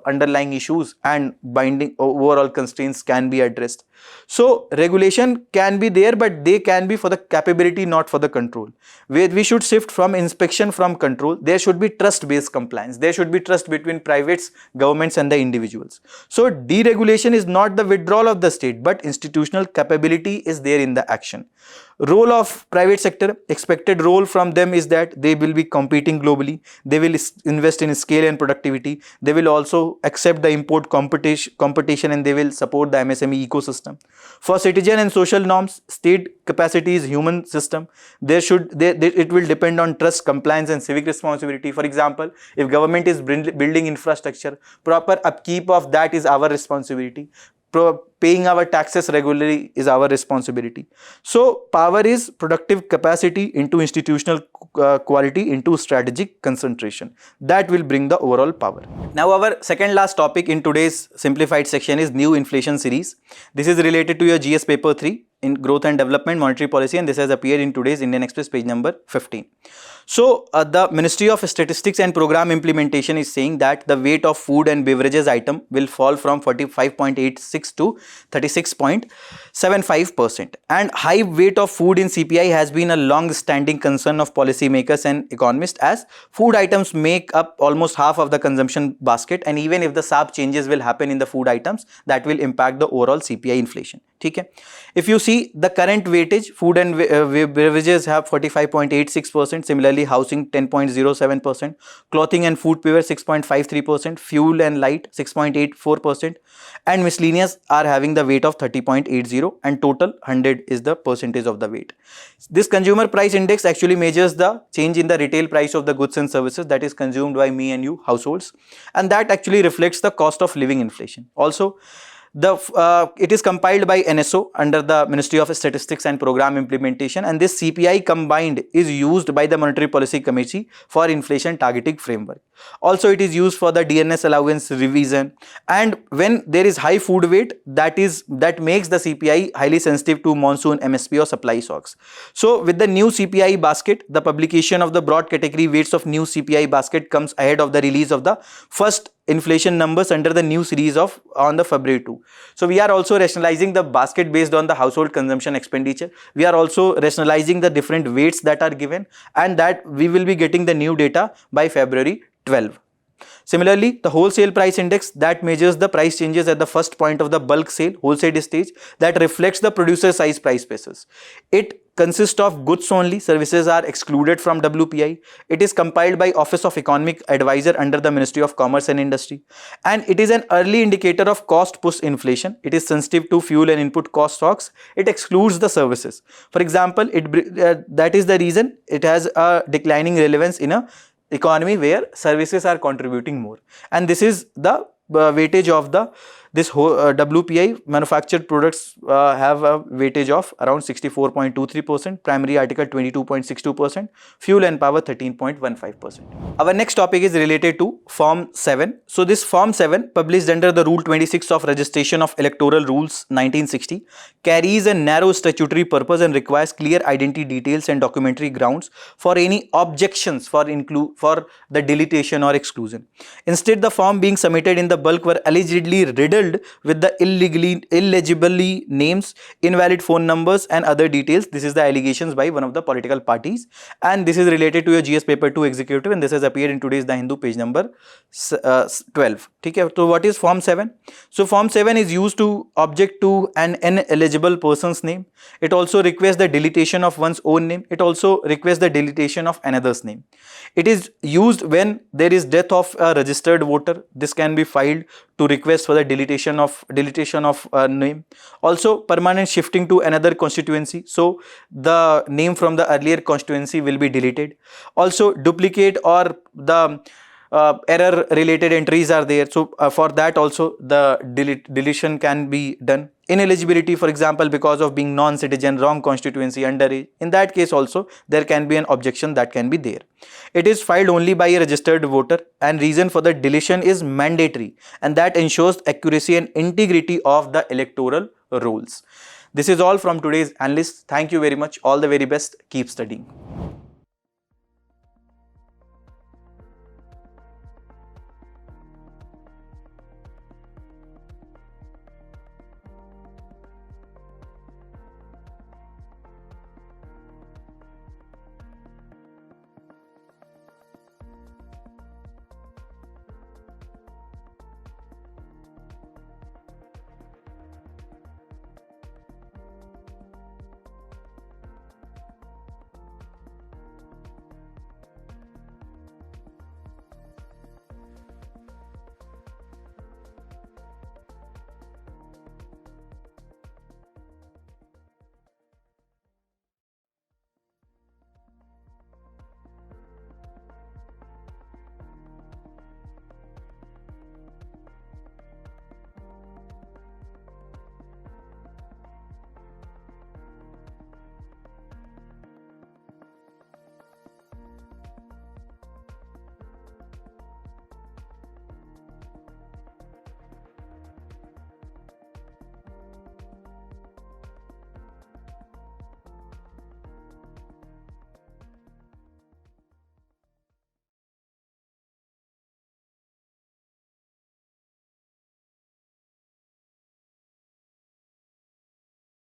underlying issues, and binding overall constraints can be addressed. So regulation can be there, but they can be for the capability, not for the control. Where we should shift from inspection from control. There should be trust-based compliance. There should be trust between privates, governments and the individuals. So deregulation is not the withdrawal of the state, but institutional capability is there in the action. Role of private sector, expected role from them is that they will be competing globally, they will invest in scale and productivity, they will also accept the import competition, and they will support the MSME ecosystem. For citizen and social norms, state capacity is human system. It will depend on trust, compliance and civic responsibility. For example, if government is building infrastructure, proper upkeep of that is our responsibility. Paying our taxes regularly is our responsibility. So power is productive capacity into institutional quality into strategic concentration. That will bring the overall power. Now our second last topic in today's simplified section is new inflation series. This is related to your GS paper 3 in growth and development monetary policy, and this has appeared in today's Indian Express page number 15. So the Ministry of Statistics and Program Implementation is saying that the weight of food and beverages item will fall from 45.86 to 36.75%. And high weight of food in CPI has been a long-standing concern of policymakers and economists, as food items make up almost half of the consumption basket, and even if the sharp changes will happen in the food items, that will impact the overall CPI inflation. Okay. If you see the current weightage, food and beverages have 45.86%, similarly housing 10.07%, clothing and food paper 6.53%, fuel and light 6.84%, and miscellaneous are having the weight of 30.80, and total 100 is the percentage of the weight. This consumer price index actually measures the change in the retail price of the goods and services that is consumed by me and you households, and that actually reflects the cost of living inflation. Also, it is compiled by NSO under the Ministry of Statistics and Program Implementation, and this CPI combined is used by the Monetary Policy Committee for inflation targeting framework. Also, it is used for the DNS allowance revision, and when there is high food weight, that makes the CPI highly sensitive to monsoon, MSP or supply shocks. So with the new CPI basket, the publication of the broad category weights of new CPI basket comes ahead of the release of the first inflation numbers under the new series on the February 2. So we are also rationalizing the basket based on the household consumption expenditure. We are also rationalizing the different weights that are given, and that we will be getting the new data by February 12. Similarly, the wholesale price index that measures the price changes at the first point of the bulk sale wholesale stage, that reflects the producer size price basis. It consists of goods only, services are excluded from WPI. It is compiled by Office of Economic Advisor under the Ministry of Commerce and Industry, and it is an early indicator of cost push inflation. It is sensitive to fuel and input cost shocks. It excludes the services. For example, that is the reason it has a declining relevance in a economy where services are contributing more, and this is the weightage of this whole WPI. Manufactured products have a weightage of around 64.23%, primary article 22.62%, fuel and power 13.15%. Our next topic is related to Form 7. So this Form 7, published under the Rule 26 of Registration of Electoral Rules 1960, carries a narrow statutory purpose and requires clear identity details and documentary grounds for any objections for the deletion or exclusion. Instead, the form being submitted in the bulk were allegedly riddled with the illegibly names, invalid phone numbers and other details. This is the allegations by one of the political parties, and this is related to your GS paper 2 executive, and this has appeared in today's The Hindu page number 12. Okay, so what is Form 7? So Form 7 is used to object to an ineligible person's name. It also requests the deletion of one's own name. It also requests the deletion of another's name. It is used when there is death of a registered voter. This can be filed to request for the deletion of name. Also, permanent shifting to another constituency, so the name from the earlier constituency will be deleted. Also, duplicate or the error related entries are there, so for that also the deletion can be done. Ineligibility, for example, because of being non-citizen, wrong constituency, underage, in that case also there can be an objection that can be there. It is filed only by a registered voter, and reason for the deletion is mandatory, and that ensures accuracy and integrity of the electoral rolls. This is all from today's Analyst. Thank you very much. All the very best. Keep studying.